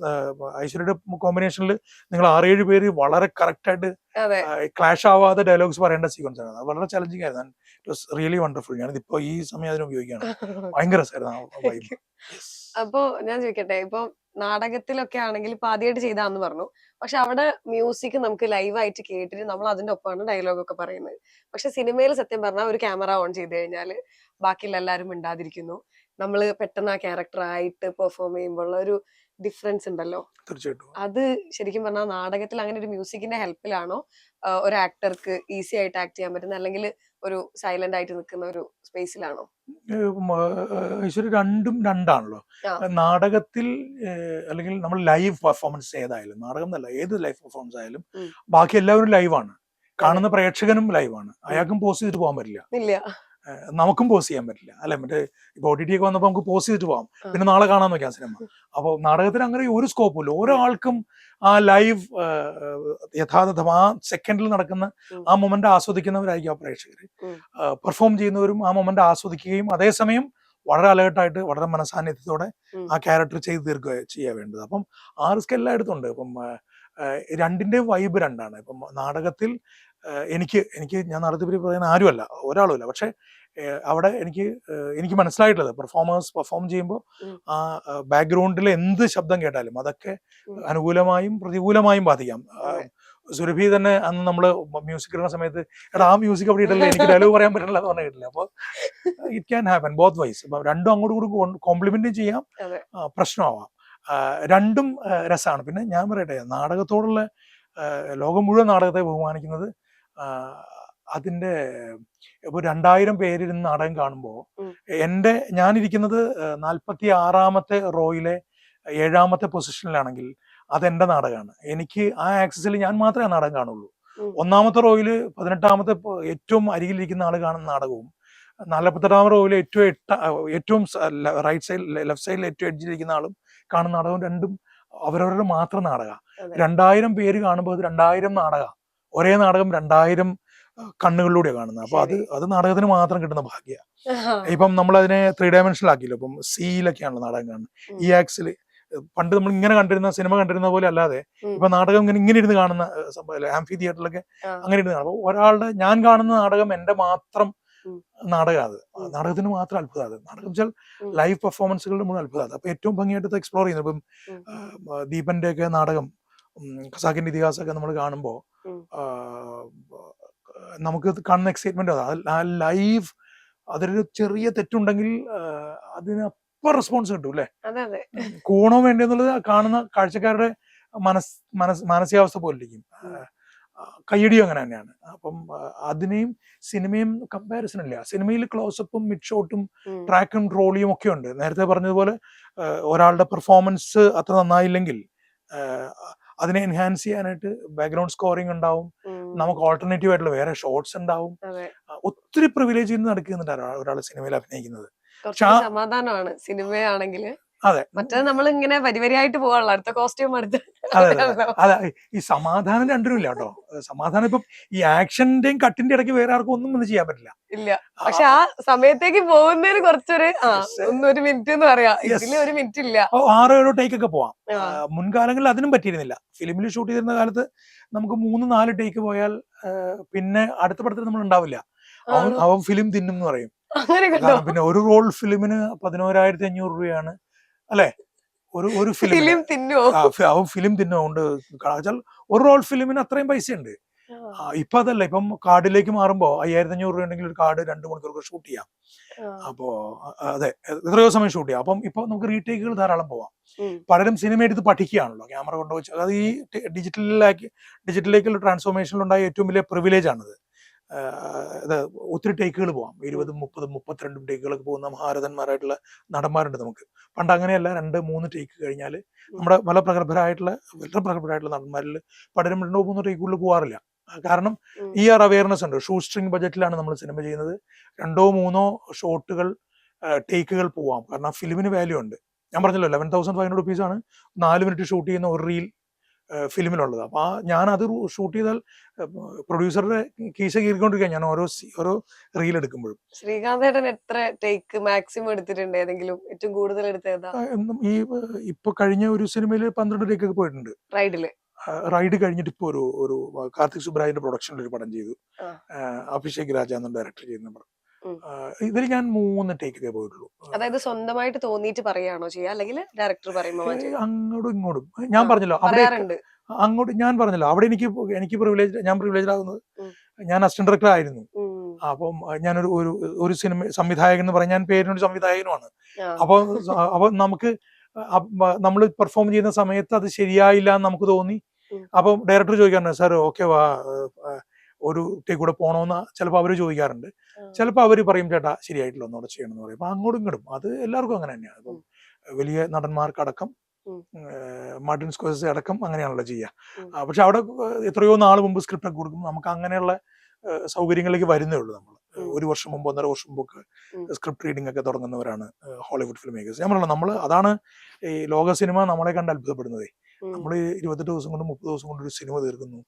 A: ഐശ്വര്യയുടെ കോമ്പിനേഷനിൽ നിങ്ങൾ 6-7 പേര് വളരെ കറക്റ്റ് ആയിട്ട് ക്ലാഷ് ആവാതെ ഡയലോഗ്സ് പറയേണ്ട സീക്വൻസ് ആണ്. അത് വളരെ ചലഞ്ചിങ് ആയിരുന്നു. It was really wonderful. ഞാനിത് ഇപ്പൊ ഈ സമയം അതിന് ഉപയോഗിക്കുകയാണ്. ഭയങ്കര രസമായിരുന്നു.
B: അപ്പൊ ഞാൻ ചോദിക്കട്ടെ, ഇപ്പൊ നാടകത്തിലൊക്കെ ആണെങ്കിൽ ഇപ്പൊ ആദ്യമായിട്ട് ചെയ്താന്ന് പറഞ്ഞു, പക്ഷെ അവിടെ മ്യൂസിക് നമുക്ക് ലൈവായിട്ട് കേട്ടിട്ട് നമ്മൾ അതിന്റെ ഒപ്പമാണ് ഡയലോഗ് ഒക്കെ പറയുന്നത്. പക്ഷെ സിനിമയിൽ സത്യം പറഞ്ഞാൽ ഒരു ക്യാമറ ഓൺ ചെയ്ത് കഴിഞ്ഞാല് ബാക്കിയുള്ള എല്ലാവരും മിണ്ടാതിരിക്കുന്നു. നമ്മള് പെട്ടെന്ന് ആ ക്യാരക്ടർ ആയിട്ട് പെർഫോം ചെയ്യുമ്പോൾ ഒരു ഡിഫറൻസ് ഉണ്ടല്ലോ.
A: തീർച്ചയായിട്ടും
B: അത് ശരിക്കും പറഞ്ഞാൽ നാടകത്തിൽ അങ്ങനെ ഒരു മ്യൂസിക്കിന്റെ ഹെൽപ്പിലാണോ ഒരു ആക്ടർക്ക് ഈസി ആയിട്ട് ആക്ട് ചെയ്യാൻ പറ്റുന്നത്, അല്ലെങ്കിൽ ഒരു സൈലന്റ് ആയിട്ട് നിൽക്കുന്ന ഒരു സ്പേസിലാണോ?
A: ഐശ്വര്യ രണ്ടാണല്ലോ. നാടകത്തിൽ അല്ലെങ്കിൽ നമ്മൾ ലൈവ് പെർഫോമൻസ് ഏതായാലും, നാടകം എന്നല്ല ഏത് ലൈവ് പെർഫോമൻസ് ആയാലും ബാക്കി എല്ലാവരും ലൈവാണ്. കാണുന്ന പ്രേക്ഷകനും ലൈവാണ്. അയാൾക്കും പോസ് ചെയ്തിട്ട് പോകാൻ പറ്റില്ല, നമുക്കും പോസ് ചെയ്യാൻ പറ്റില്ല. അല്ലെ, മറ്റേ ഇപ്പൊ OTT ഒക്കെ വന്നപ്പോൾ നമുക്ക് പോസ് ചെയ്തിട്ട് പോകാം, പിന്നെ നാളെ കാണാൻ നോക്കിയാൽ സിനിമ. അപ്പോൾ നാടകത്തിന് അങ്ങനെ ഒരു സ്കോപ്പും ഇല്ല. ഓരോ ആൾക്കും ആ ലൈവ് യഥാർത്ഥം ആ സെക്കൻഡിൽ നടക്കുന്ന ആ മൊമെന്റ് ആസ്വദിക്കുന്നവരായിരിക്കും ആ പ്രേക്ഷകർ. പെർഫോം ചെയ്യുന്നവരും ആ മൊമെന്റ് ആസ്വദിക്കുകയും അതേസമയം വളരെ അലേർട്ടായിട്ട് വളരെ മനസാന്നിധ്യത്തോടെ ആ ക്യാരക്ടർ ചെയ്ത് തീർക്കുക ചെയ്യാൻ വേണ്ടത്. അപ്പം ആ റിസ്ക് എല്ലായിടത്തും ഉണ്ട്. ഇപ്പം രണ്ടിന്റെ വൈബ് രണ്ടാണ്. ഇപ്പം നാടകത്തിൽ എനിക്ക് ഞാൻ നാടകത്തിൽ പറയുന്ന ആരുമല്ല, ഒരാളുമില്ല. പക്ഷെ അവിടെ എനിക്ക് മനസ്സിലായിട്ടുള്ളത് പെർഫോമേഴ്സ് പെർഫോം ചെയ്യുമ്പോൾ ആ ബാക്ക്ഗ്രൗണ്ടിൽ എന്ത് ശബ്ദം കേട്ടാലും അതൊക്കെ അനുകൂലമായും പ്രതികൂലമായും ബാധിക്കാം. സുരഭി തന്നെ അന്ന് നമ്മള് മ്യൂസിക് ഇടുന്ന സമയത്ത് എടാ ആ മ്യൂസിക് അവിടെ ഇടല്ലേ, എനിക്ക് ഡയലോഗ് പറയാൻ പറ്റില്ല എന്ന് പറഞ്ഞിട്ടില്ല. അപ്പോൾ it can happen both ways. അപ്പൊ രണ്ടും അങ്ങോട്ട് കൂടി കോംപ്ലിമെന്റും ചെയ്യാം, പ്രശ്നമാവാം. രണ്ടും രസമാണ്. പിന്നെ ഞാൻ പറയട്ടെ, നാടകത്തോടുള്ള ലോകം മുഴുവൻ നാടകത്തെ ബഹുമാനിക്കുന്നത് അതിന്റെ ഇപ്പൊ 2000 പേരിരുന്ന് നാടകം കാണുമ്പോൾ ഞാനിരിക്കുന്നത് 46ാമത്തെ റോയിലെ 7ാമത്തെ പൊസിഷനിലാണെങ്കിൽ അതെന്റെ നാടകമാണ്. എനിക്ക് ആ ആക്സസിൽ ഞാൻ മാത്രമേ ആ നാടകം കാണുള്ളൂ.
B: ഉം.
A: ഒന്നാമത്തെ റോയില് 18ാമത്തെ ഏറ്റവും അരികിലിരിക്കുന്ന ആള് കാണുന്ന നാടകവും 48ാമത്തെ റോയില് ഏറ്റവും റൈറ്റ് സൈഡ് ലെഫ്റ്റ് സൈഡിൽ ഏറ്റവും എഡ്ജിലിരിക്കുന്ന ആളും കാണുന്ന നാടകവും രണ്ടും അവരവരുടെ മാത്രം നാടകമാണ്.
B: അതെ.
A: 2000 പേര് കാണുമ്പോൾ അത് 2000 നാടകമാണ്. ഒരേ നാടകം 2000 കണ്ണുകളിലൂടെയാണ് കാണുന്നത്. അപ്പൊ അത് നാടകത്തിന് മാത്രം കിട്ടുന്ന ഭാഗ്യ. ഇപ്പം നമ്മൾ അതിനെ 3 ഡയമെൻഷനിൽ ആക്കിയല്ലോ. ഇപ്പം സിയിലൊക്കെയാണല്ലോ നാടകം കാണുന്നത്. ഈ ആക്സിൽ പണ്ട് നമ്മൾ ഇങ്ങനെ കണ്ടിരുന്ന സിനിമ കണ്ടിരുന്ന പോലെ അല്ലാതെ ഇപ്പൊ നാടകം ഇങ്ങനെ ഇരുന്ന് കാണുന്ന സംഭവം ആംഫി തിയേറ്ററിലൊക്കെ അങ്ങനെ ഇരുന്ന് കാണും. അപ്പൊ ഒരാളുടെ ഞാൻ കാണുന്ന നാടകം എന്റെ മാത്രം നാടകം. അത് നാടകത്തിന് മാത്രം അത്ഭുതം. അത് നാടകം വെച്ചാൽ ലൈവ് പെർഫോമൻസുകളുടെ മുഴുവൻ അത്ഭുതം. അപ്പൊ ഏറ്റവും ഭംഗിയായിട്ട് എക്സ്പ്ലോർ ചെയ്യുന്നത് ഇപ്പം ദീപന്റെ ഒക്കെ നാടകം ഖസാക്കിന്റെ ഇതിഹാസമൊക്കെ നമ്മൾ കാണുമ്പോൾ നമുക്ക് കാണുന്ന എക്സൈറ്റ്മെന്റ് ആ ലൈവ്. അതൊരു ചെറിയ തെറ്റുണ്ടെങ്കിൽ അതിനപ്പം റെസ്പോൺസ് കിട്ടും അല്ലെ. കൂണോ വേണ്ടെന്നുള്ളത് കാണുന്ന കാഴ്ചക്കാരുടെ മാനസികാവസ്ഥ പോലെ ഇരിക്കും. കയ്യടിയും അങ്ങനെ തന്നെയാണ്. അപ്പം അതിനെയും സിനിമയും കമ്പാരിസൺ ഇല്ല. സിനിമയിൽ ക്ലോസപ്പും മിഡ് ഷോട്ടും ട്രാക്കും ട്രോളിയും ഒക്കെ ഉണ്ട്. നേരത്തെ പറഞ്ഞതുപോലെ ഒരാളുടെ പെർഫോമൻസ് അത്ര നന്നായില്ലെങ്കിൽ അതിനെ എൻഹാൻസ് ചെയ്യാനായിട്ട് ബാക്ക്ഗ്രൗണ്ട് സ്കോറിംഗ് ഉണ്ടാവും, നമുക്ക് ഓൾട്ടർനേറ്റീവ് ആയിട്ടുള്ള വേറെ ഷോട്ട്സ് ഉണ്ടാവും. ഒത്തിരി പ്രിവിലേജ് നടക്കുന്നുണ്ട് ഒരാൾ സിനിമയിൽ അഭിനയിക്കുന്നത്.
B: സമാധാനമാണ് സിനിമയാണെങ്കിൽ.
A: അതെ,
B: മറ്റേ നമ്മൾ ഇങ്ങനെ വരിവരിയായിട്ട് പോകാനുള്ള അടുത്ത കോസ്റ്റ്യൂം അടുത്ത്.
A: അതെ, ഈ സമാധാനം രണ്ടിനും ഇല്ല കേട്ടോ. സമാധാനം ഇപ്പം ഈ ആക്ഷന്റെയും കട്ടിന്റെ ഇടയ്ക്ക് വേറെ ആർക്കും ഒന്നും ചെയ്യാൻ പറ്റില്ല.
B: ഇല്ല, പക്ഷെ ആ സമയത്തേക്ക് പോകുന്നതിന് കുറച്ചൊരു ഒരു മിനിറ്റ് എന്ന് പറയാം. ഇതില് ഒരു മിനിറ്റ് ഇല്ല.
A: 6-7 ടേക്ക് ഒക്കെ പോവാം. മുൻകാലങ്ങളിൽ അതിനും പറ്റിയിരുന്നില്ല. ഫിലിമിൽ ഷൂട്ട് ചെയ്തിരുന്ന കാലത്ത് നമുക്ക് 3-4 ടേക്ക് പോയാൽ പിന്നെ അടുത്ത പടത്തിൽ നമ്മൾ ഉണ്ടാവില്ല. അവൻ ഫിലിം തിന്നും എന്ന് പറയും. പിന്നെ ഒരു റോൾ ഫിലിമിന് 11,500 രൂപയാണ് അല്ലെ. ഒരു ഫിലിം അവൻ ഫിലിം തിന്നുകൊണ്ട് ഒരു റോൾ ഫിലിമിന് അത്രയും പൈസ ഉണ്ട്. ഇപ്പൊ അതല്ല. ഇപ്പം കാർഡിലേക്ക് മാറുമ്പോ 5,500 രൂപ ഉണ്ടെങ്കിൽ ഒരു കാർഡ് 2 മണിക്കൂർ ഷൂട്ട് ചെയ്യാം. അപ്പോ അതെ, എത്രയോ സമയം ഷൂട്ട് ചെയ്യാം. അപ്പം ഇപ്പൊ നമുക്ക് റീടേക്കുകൾ ധാരാളം പോവാം. പലരും സിനിമ എടുത്ത് പഠിക്കുകയാണല്ലോ, ക്യാമറ കൊണ്ടുവച്ച്. അത് ഈ ഡിജിറ്റലിലേക്കുള്ള ട്രാൻസ്ഫോർമേഷനിലുണ്ടായ ഏറ്റവും വലിയ പ്രിവിലേജ് ആണിത്. ഒത്തിരി ടേക്കുകൾ പോവാം. 20, 30, 32 ടേക്കുകളൊക്കെ പോകുന്ന മഹാരഥന്മാരായിട്ടുള്ള നടന്മാരുണ്ട് നമുക്ക്. പണ്ട് അങ്ങനെയല്ല. 2-3 ടേക്ക് കഴിഞ്ഞാൽ നമ്മുടെ വളരെ പ്രഗത്ഭരായിട്ടുള്ള നടന്മാരിൽ പലരും 2-3 ടേക്കുകളിൽ പോകാറില്ല. കാരണം ഈ അവയർനെസ് ഉണ്ട്. ഷൂ സ്ട്രിങ് ബജറ്റിലാണ് നമ്മൾ സിനിമ ചെയ്യുന്നത്. 2-3 ഷോട്ടുകൾ ടേക്കുകൾ പോവാം. കാരണം ഫിലിമിന് വാല്യൂ ഉണ്ട്. ഞാൻ പറഞ്ഞല്ലോ 11,500 റുപ്പീസാണ് 4 മിനിറ്റ് ഷൂട്ട് ചെയ്യുന്ന ഒരു റീൽ ഫിലിമിലുള്ളത്. അപ്പൊ ഞാനത് ഷൂട്ട് ചെയ്താൽ പ്രൊഡ്യൂസറുടെ കീശ കീറിക്കൊണ്ടിരിക്കുക ഞാൻ ഓരോ റീൽ എടുക്കുമ്പോഴും.
B: ശ്രീകാന്തേട്ടൻ എത്ര ടേക്ക് മാക്സിമം എടുത്തിട്ടുണ്ട്? ഏതെങ്കിലും ഏറ്റവും കൂടുതൽ എടുത്തതാ?
A: ഈ ഇപ്പൊ കഴിഞ്ഞ ഒരു സിനിമയിൽ 12 ടേക്ക് ഒക്കെ പോയിട്ടുണ്ട്. റൈഡ് കഴിഞ്ഞിട്ട് ഇപ്പൊ ഒരു കാർത്തിക് സുബ്രാജിന്റെ പ്രൊഡക്ഷനിൽ ഒരു പടം ചെയ്തു. അഭിഷേക് രാജ എന്ന ഡയറക്ടർ ചെയ്യുന്ന പടം. ഇതിൽ ഞാൻ 3 ടേക്കേ പോയിട്ടുള്ളൂ.
B: അതായത് സ്വന്തമായിട്ട് തോന്നിയിട്ട് പറയാണോ ചെയ്യാ, അല്ലെങ്കിൽ ഡയറക്ടർ പറയുമ്പോ
A: അങ്ങോട്ടും ഇങ്ങോട്ടും? ഞാൻ പറഞ്ഞല്ലോ അങ്ങോട്ട് ഞാൻ പറഞ്ഞല്ലോ അവിടെ എനിക്ക് ഞാൻ പ്രിവിലേജ് ആകുന്നത് ഞാൻ അസിസ്റ്റന്റ് ഡയറക്ടർ ആയിരുന്നു. അപ്പം ഞാനൊരു ഒരു സിനിമ സംവിധായകൻ എന്ന് പറഞ്ഞാൽ ഞാൻ പേരിനൊരു സംവിധായകനുമാണ്. അപ്പൊ നമുക്ക് നമ്മൾ പെർഫോം ചെയ്യുന്ന സമയത്ത് അത് ശരിയായില്ല എന്ന് നമുക്ക് തോന്നി. അപ്പം ഡയറക്ടർ ചോദിക്കാറുണ്ട്, സാർ ഓക്കെ വാ ഒരു ടേക്ക് കൂടെ പോണോന്ന് ചിലപ്പോൾ അവര് ചോദിക്കാറുണ്ട്. ചിലപ്പോൾ അവര് പറയും ചേട്ടാ ശരിയായിട്ടില്ല ഒന്നുകൂടെ ചെയ്യണം എന്ന് പറയും. അപ്പൊ അങ്ങോട്ടും ഇങ്ങോട്ടും അത് എല്ലാവർക്കും അങ്ങനെ തന്നെയാണ്. ഇപ്പം വലിയ നടന്മാർക്കടക്കം മാർട്ടിൻ സ്കോർസെസെ അടക്കം അങ്ങനെയാണല്ലോ ചെയ്യുക. പക്ഷെ അവിടെ എത്രയോ നാൾ മുമ്പ് സ്ക്രിപ്റ്റ് ഒക്കെ കൊടുക്കും. നമുക്ക് അങ്ങനെയുള്ള സൗകര്യങ്ങളിലേക്ക് വരുന്നേ ഉള്ളൂ. നമ്മൾ 1 വർഷം മുമ്പ് 1.5 വർഷം മുമ്പൊക്കെ സ്ക്രിപ്റ്റ് റീഡിംഗ് ഒക്കെ തുടങ്ങുന്നവരാണ് ഹോളിവുഡ് ഫിലിം മേക്കേഴ്സ്. ഞാൻ പറഞ്ഞല്ലോ നമ്മൾ അതാണ് ഈ ലോക സിനിമ നമ്മളെ കണ്ട് അത്ഭുതപ്പെടുന്നത്. നമ്മൾ 28 ദിവസം കൊണ്ട് 30 ദിവസം കൊണ്ട് ഒരു സിനിമ തീർക്കുന്നു.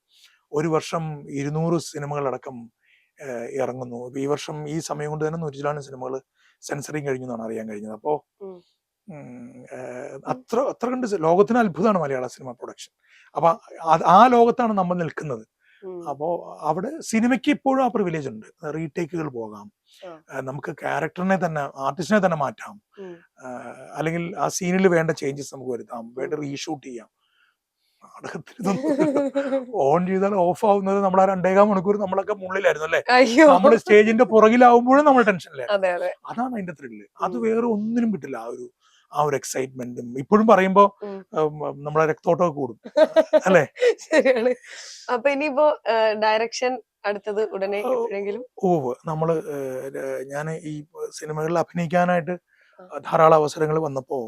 A: 1 വർഷം 200 സിനിമകളടക്കം ഇറങ്ങുന്നു. ഈ വർഷം ഈ സമയം കൊണ്ട് തന്നെ 100 സിനിമകൾ സെൻസറിങ് കഴിഞ്ഞു എന്നാണ് അറിയാൻ കഴിഞ്ഞത്. അപ്പോ അത്ര കണ്ട് ലോകത്തിന് അത്ഭുതമാണ് മലയാള സിനിമ പ്രൊഡക്ഷൻ. അപ്പൊ ആ ലോകത്താണ് നമ്മൾ നിൽക്കുന്നത്. അപ്പോ അവിടെ സിനിമയ്ക്ക് ഇപ്പോഴും ആ പ്രിവിലേജ് ഉണ്ട്. റീടേക്കുകൾ പോകാം, നമുക്ക് ക്യാരക്ടറിനെ തന്നെ ആർട്ടിസ്റ്റിനെ തന്നെ മാറ്റാം, അല്ലെങ്കിൽ ആ സീനിൽ വേണ്ട ചേഞ്ചസ് നമുക്ക് വരുത്താം, വേണ്ട റീഷൂട്ട് ചെയ്യാം. നാടകത്തിന് ഓൺ ചെയ്താൽ ഓഫ് ആവുന്നത് നമ്മൾ ആ 2.25 മണിക്കൂർ നമ്മളൊക്കെ മുള്ളിലായിരുന്നു അല്ലെ. നമ്മൾ സ്റ്റേജിന്റെ പുറകിലാവുമ്പോഴും നമ്മൾ ടെൻഷനിലായിരുന്നു. അതാണ് അതിന്റെ ത്രില്ല്. അത് വേറെ ഒന്നിനും കിട്ടില്ല. ആ ഒരു എക്സൈറ്റ്മെന്റും ഇപ്പോഴും പറയുമ്പോ നമ്മളെ രക്തോട്ടമൊക്കെ കൂടും അല്ലെ.
B: ശരിയാണ്. അപ്പൊ ഇനിയിപ്പോ ഡയറക്ഷൻ അടുത്തത് ഉടനെ എപ്പോഴെങ്കിലും?
A: നമ്മള് ഞാൻ ഈ സിനിമകളിൽ അഭിനയിക്കാനായിട്ട് ധാരാളം അവസരങ്ങൾ വന്നപ്പോ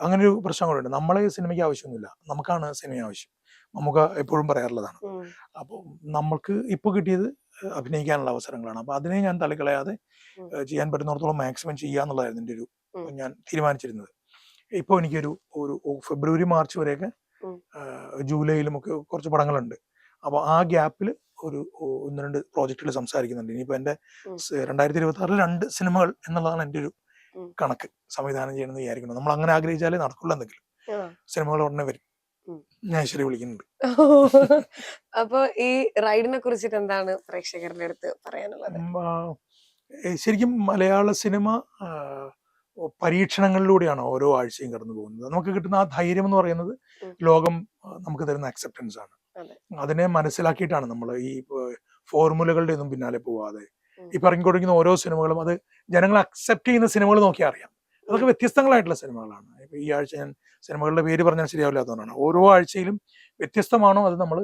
A: അങ്ങനെ ഒരു പ്രശ്നം കൂടെ ഉണ്ട്. നമ്മളെ സിനിമയ്ക്ക് ആവശ്യമൊന്നുമില്ല, നമുക്കാണ് സിനിമ ആവശ്യം. നമുക്ക് എപ്പോഴും പറയാറുള്ളതാണ്. അപ്പോൾ നമ്മൾക്ക് ഇപ്പോൾ കിട്ടിയത് അഭിനയിക്കാനുള്ള അവസരങ്ങളാണ്. അപ്പോൾ അതിനെ ഞാൻ തള്ളിക്കളയാതെ ചെയ്യാൻ പറ്റുന്നിടത്തോളം മാക്സിമം ചെയ്യുക എന്നുള്ളതായിരുന്നു എൻ്റെ ഒരു ഞാൻ തീരുമാനിച്ചിരുന്നത്. ഇപ്പോൾ എനിക്കൊരു ഒരു ഫെബ്രുവരി മാർച്ച് വരെയൊക്കെ ജൂലൈയിലുമൊക്കെ കുറച്ച് പടങ്ങളുണ്ട്. അപ്പോൾ ആ ഗ്യാപ്പിൽ ഒരു 1-2 പ്രോജക്റ്റുകൾ സംസാരിക്കുന്നുണ്ട്. ഇനിയിപ്പോൾ എൻ്റെ 2026 2 സിനിമകൾ എന്നുള്ളതാണ് എൻ്റെ ഒരു കണക്ക്. സംവിധാനം ചെയ്യണമെന്ന് വിചാരിക്കണം. നമ്മൾ അങ്ങനെ ആഗ്രഹിച്ചാലേ നടക്കുള്ളൂ. എന്തെങ്കിലും സിനിമകൾ ഉടനെ വരും. ഞാൻ ശരി വിളിക്കുന്നുണ്ട്.
B: അപ്പൊ ഈ റൈഡിനെ കുറിച്ചിട്ട് എന്താണ് പ്രേക്ഷകരുടെ അടുത്ത് പറയാനുള്ളത്?
A: ശരിക്കും മലയാള സിനിമ പരീക്ഷണങ്ങളിലൂടെയാണ് ഓരോ ആഴ്ചയും കടന്നു പോകുന്നത്. നമുക്ക് കിട്ടുന്ന ആ ധൈര്യം എന്ന് പറയുന്നത് ലോകം നമുക്ക് തരുന്ന അക്സെപ്റ്റൻസ് ആണ്. അതിനെ മനസ്സിലാക്കിയിട്ടാണ് നമ്മൾ ഈ ഫോർമുലകളുടെ ഒന്നും പിന്നാലെ പോവാതെ ഈ പറഞ്ഞുകൊടുക്കുന്ന ഓരോ സിനിമകളും അത് ജനങ്ങൾ അക്സെപ്റ്റ് ചെയ്യുന്ന സിനിമകൾ നോക്കിയാൽ അറിയാം. അതൊക്കെ വ്യത്യസ്തങ്ങളായിട്ടുള്ള സിനിമകളാണ്. ഇപ്പൊ ഈ ആഴ്ച ഞാൻ സിനിമകളുടെ പേര് പറഞ്ഞാൽ ശരിയാവില്ലാത്തതുകൊണ്ടാണ്. ഓരോ ആഴ്ചയിലും വ്യത്യസ്തമാണോ അത് നമ്മൾ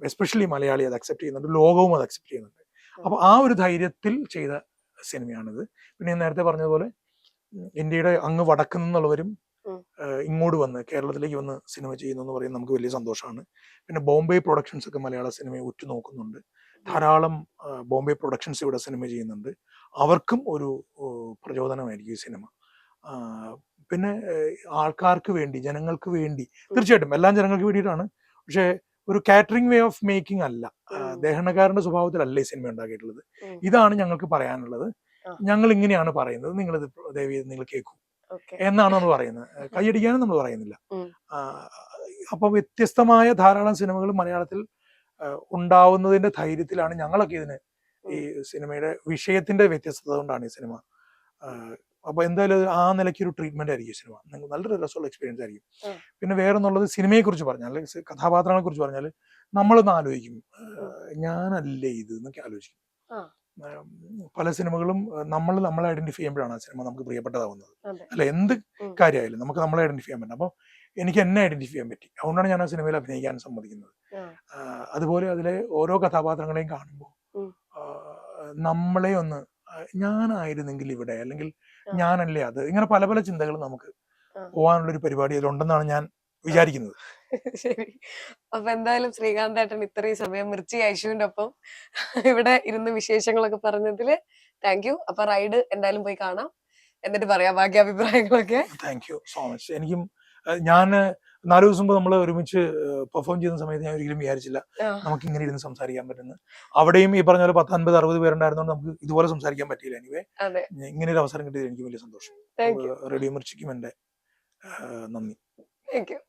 A: എസ്പെഷ്യലി മലയാളി അത് അക്സെപ്റ്റ് ചെയ്യുന്നുണ്ട്, ലോകവും അത് അക്സെപ്റ്റ് ചെയ്യുന്നുണ്ട്. അപ്പൊ ആ ഒരു ധൈര്യത്തിൽ ചെയ്ത സിനിമയാണിത്. പിന്നെ ഞാൻ നേരത്തെ പറഞ്ഞതുപോലെ ഇന്ത്യയുടെ അങ്ങ് വടക്ക് നിന്നുള്ളവരും ഇങ്ങോട്ട് വന്ന് കേരളത്തിലേക്ക് വന്ന് സിനിമ ചെയ്യുന്നു എന്ന് പറയുന്നത് നമുക്ക് വലിയ സന്തോഷമാണ്. പിന്നെ ബോംബെ പ്രൊഡക്ഷൻസ് ഒക്കെ മലയാള സിനിമയെ ഉറ്റുനോക്കുന്നുണ്ട്. ധാരാളം ബോംബെ പ്രൊഡക്ഷൻസ് ഇവിടെ സിനിമ ചെയ്യുന്നുണ്ട്. അവർക്കും ഒരു പ്രചോദനമായിരിക്കും ഈ സിനിമ. പിന്നെ ആൾക്കാർക്ക് വേണ്ടി, ജനങ്ങൾക്ക് വേണ്ടി, തീർച്ചയായിട്ടും എല്ലാം ജനങ്ങൾക്ക് വേണ്ടിയിട്ടാണ്. പക്ഷേ ഒരു കാറ്ററിംഗ് വേ ഓഫ് മേക്കിംഗ് അല്ല, ദേഹണക്കാരന്റെ സ്വഭാവത്തിലല്ല ഈ സിനിമ ഉണ്ടാക്കിയിട്ടുള്ളത്. ഇതാണ് ഞങ്ങൾക്ക് പറയാനുള്ളത്, ഞങ്ങൾ ഇങ്ങനെയാണ് പറയുന്നത്, നിങ്ങളിത് ദയവ് നിങ്ങൾ കേൾക്കൂ എന്നാണ് നമ്മൾ പറയുന്നത്. കൈയടിക്കാനും നമ്മൾ പറയുന്നില്ല. അപ്പൊ വ്യത്യസ്തമായ ധാരാളം സിനിമകൾ മലയാളത്തിൽ ഉണ്ടാവുന്നതിന്റെ ധൈര്യത്തിലാണ് ഞങ്ങളൊക്കെ ഇതിന് ഈ സിനിമയുടെ വിഷയത്തിന്റെ വ്യത്യസ്തത കൊണ്ടാണ് ഈ സിനിമ. അപ്പൊ എന്തായാലും ആ നിലയ്ക്ക് ഒരു ട്രീറ്റ്മെന്റ് ആയിരിക്കും സിനിമ. നിങ്ങൾക്ക് നല്ലൊരു രസമുള്ള എക്സ്പീരിയൻസ് ആയിരിക്കും. പിന്നെ വേറെന്നുള്ളത് സിനിമയെ കുറിച്ച് പറഞ്ഞാൽ, അല്ലെങ്കിൽ കഥാപാത്രങ്ങളെ കുറിച്ച് പറഞ്ഞാൽ നമ്മളൊന്ന് ആലോചിക്കും, ഞാനല്ലേ ഇത് എന്നൊക്കെ ആലോചിക്കും. പല സിനിമകളും നമ്മളെ ഐഡന്റിഫൈ ചെയ്യുമ്പോഴാണ് ആ സിനിമ നമുക്ക് പ്രിയപ്പെട്ടതാവുന്നത്. അല്ല, എന്ത് കാര്യമായാലും നമുക്ക് നമ്മളെ ഐഡന്റിഫൈ ചെയ്യാൻ പറ്റും. അപ്പോൾ എനിക്ക് എന്നെ ഐഡന്റിഫൈ ചെയ്യാൻ പറ്റി, അതുകൊണ്ടാണ് ഞാൻ ആ സിനിമയിൽ അഭിനയിക്കാൻ സമ്മതിക്കുന്നത്. അതുപോലെ അതിലെ ഓരോ കഥാപാത്രങ്ങളെയും കാണുമ്പോൾ നമ്മളെ ഒന്ന് ഞാനായിരുന്നെങ്കിൽ ഇവിടെ, അല്ലെങ്കിൽ ഞാനല്ലേ അത്, ഇങ്ങനെ പല പല ചിന്തകൾ നമുക്ക് പോകാനുള്ളൊരു പരിപാടി അതിലുണ്ടെന്നാണ് ഞാൻ വിചാരിക്കുന്നത്.
B: ശരി. അപ്പൊ എന്തായാലും ശ്രീകാന്ത് ഏട്ടൻ ഇത്രയും സമയം മിർച്ചി ഐശുവിന്റെ ഒപ്പം ഇവിടെ ഇരുന്ന് വിശേഷങ്ങളൊക്കെ പറഞ്ഞതില് താങ്ക് യു. അപ്പൊ റൈഡ് എന്തായാലും പോയി കാണാം, എന്നിട്ട് പറയാം ബാക്കി അഭിപ്രായങ്ങളൊക്കെ.
A: Thank you so much. എനിക്കും ഞാൻ 4 ദിവസം മുമ്പ് നമ്മൾ ഒരുമിച്ച് പെർഫോം ചെയ്യുന്ന സമയത്ത് ഞാൻ ഒരിക്കലും വിചാരിച്ചില്ല നമുക്ക് ഇങ്ങനെ ഇരുന്ന് സംസാരിക്കാൻ പറ്റുന്നത്. അവിടെയും ഈ പറഞ്ഞ പോലെ 10, 50, 60 പേരുണ്ടായിരുന്നോണ്ട് നമുക്ക് ഇതുപോലെ സംസാരിക്കാൻ പറ്റിയില്ല. എനിവേ ഇങ്ങനെ ഒരു അവസരം കിട്ടിയത് എനിക്ക് വലിയ സന്തോഷം. റേഡിയോ മിർച്ചിക്കും എൻ്റെ നന്ദി.
B: Thank you.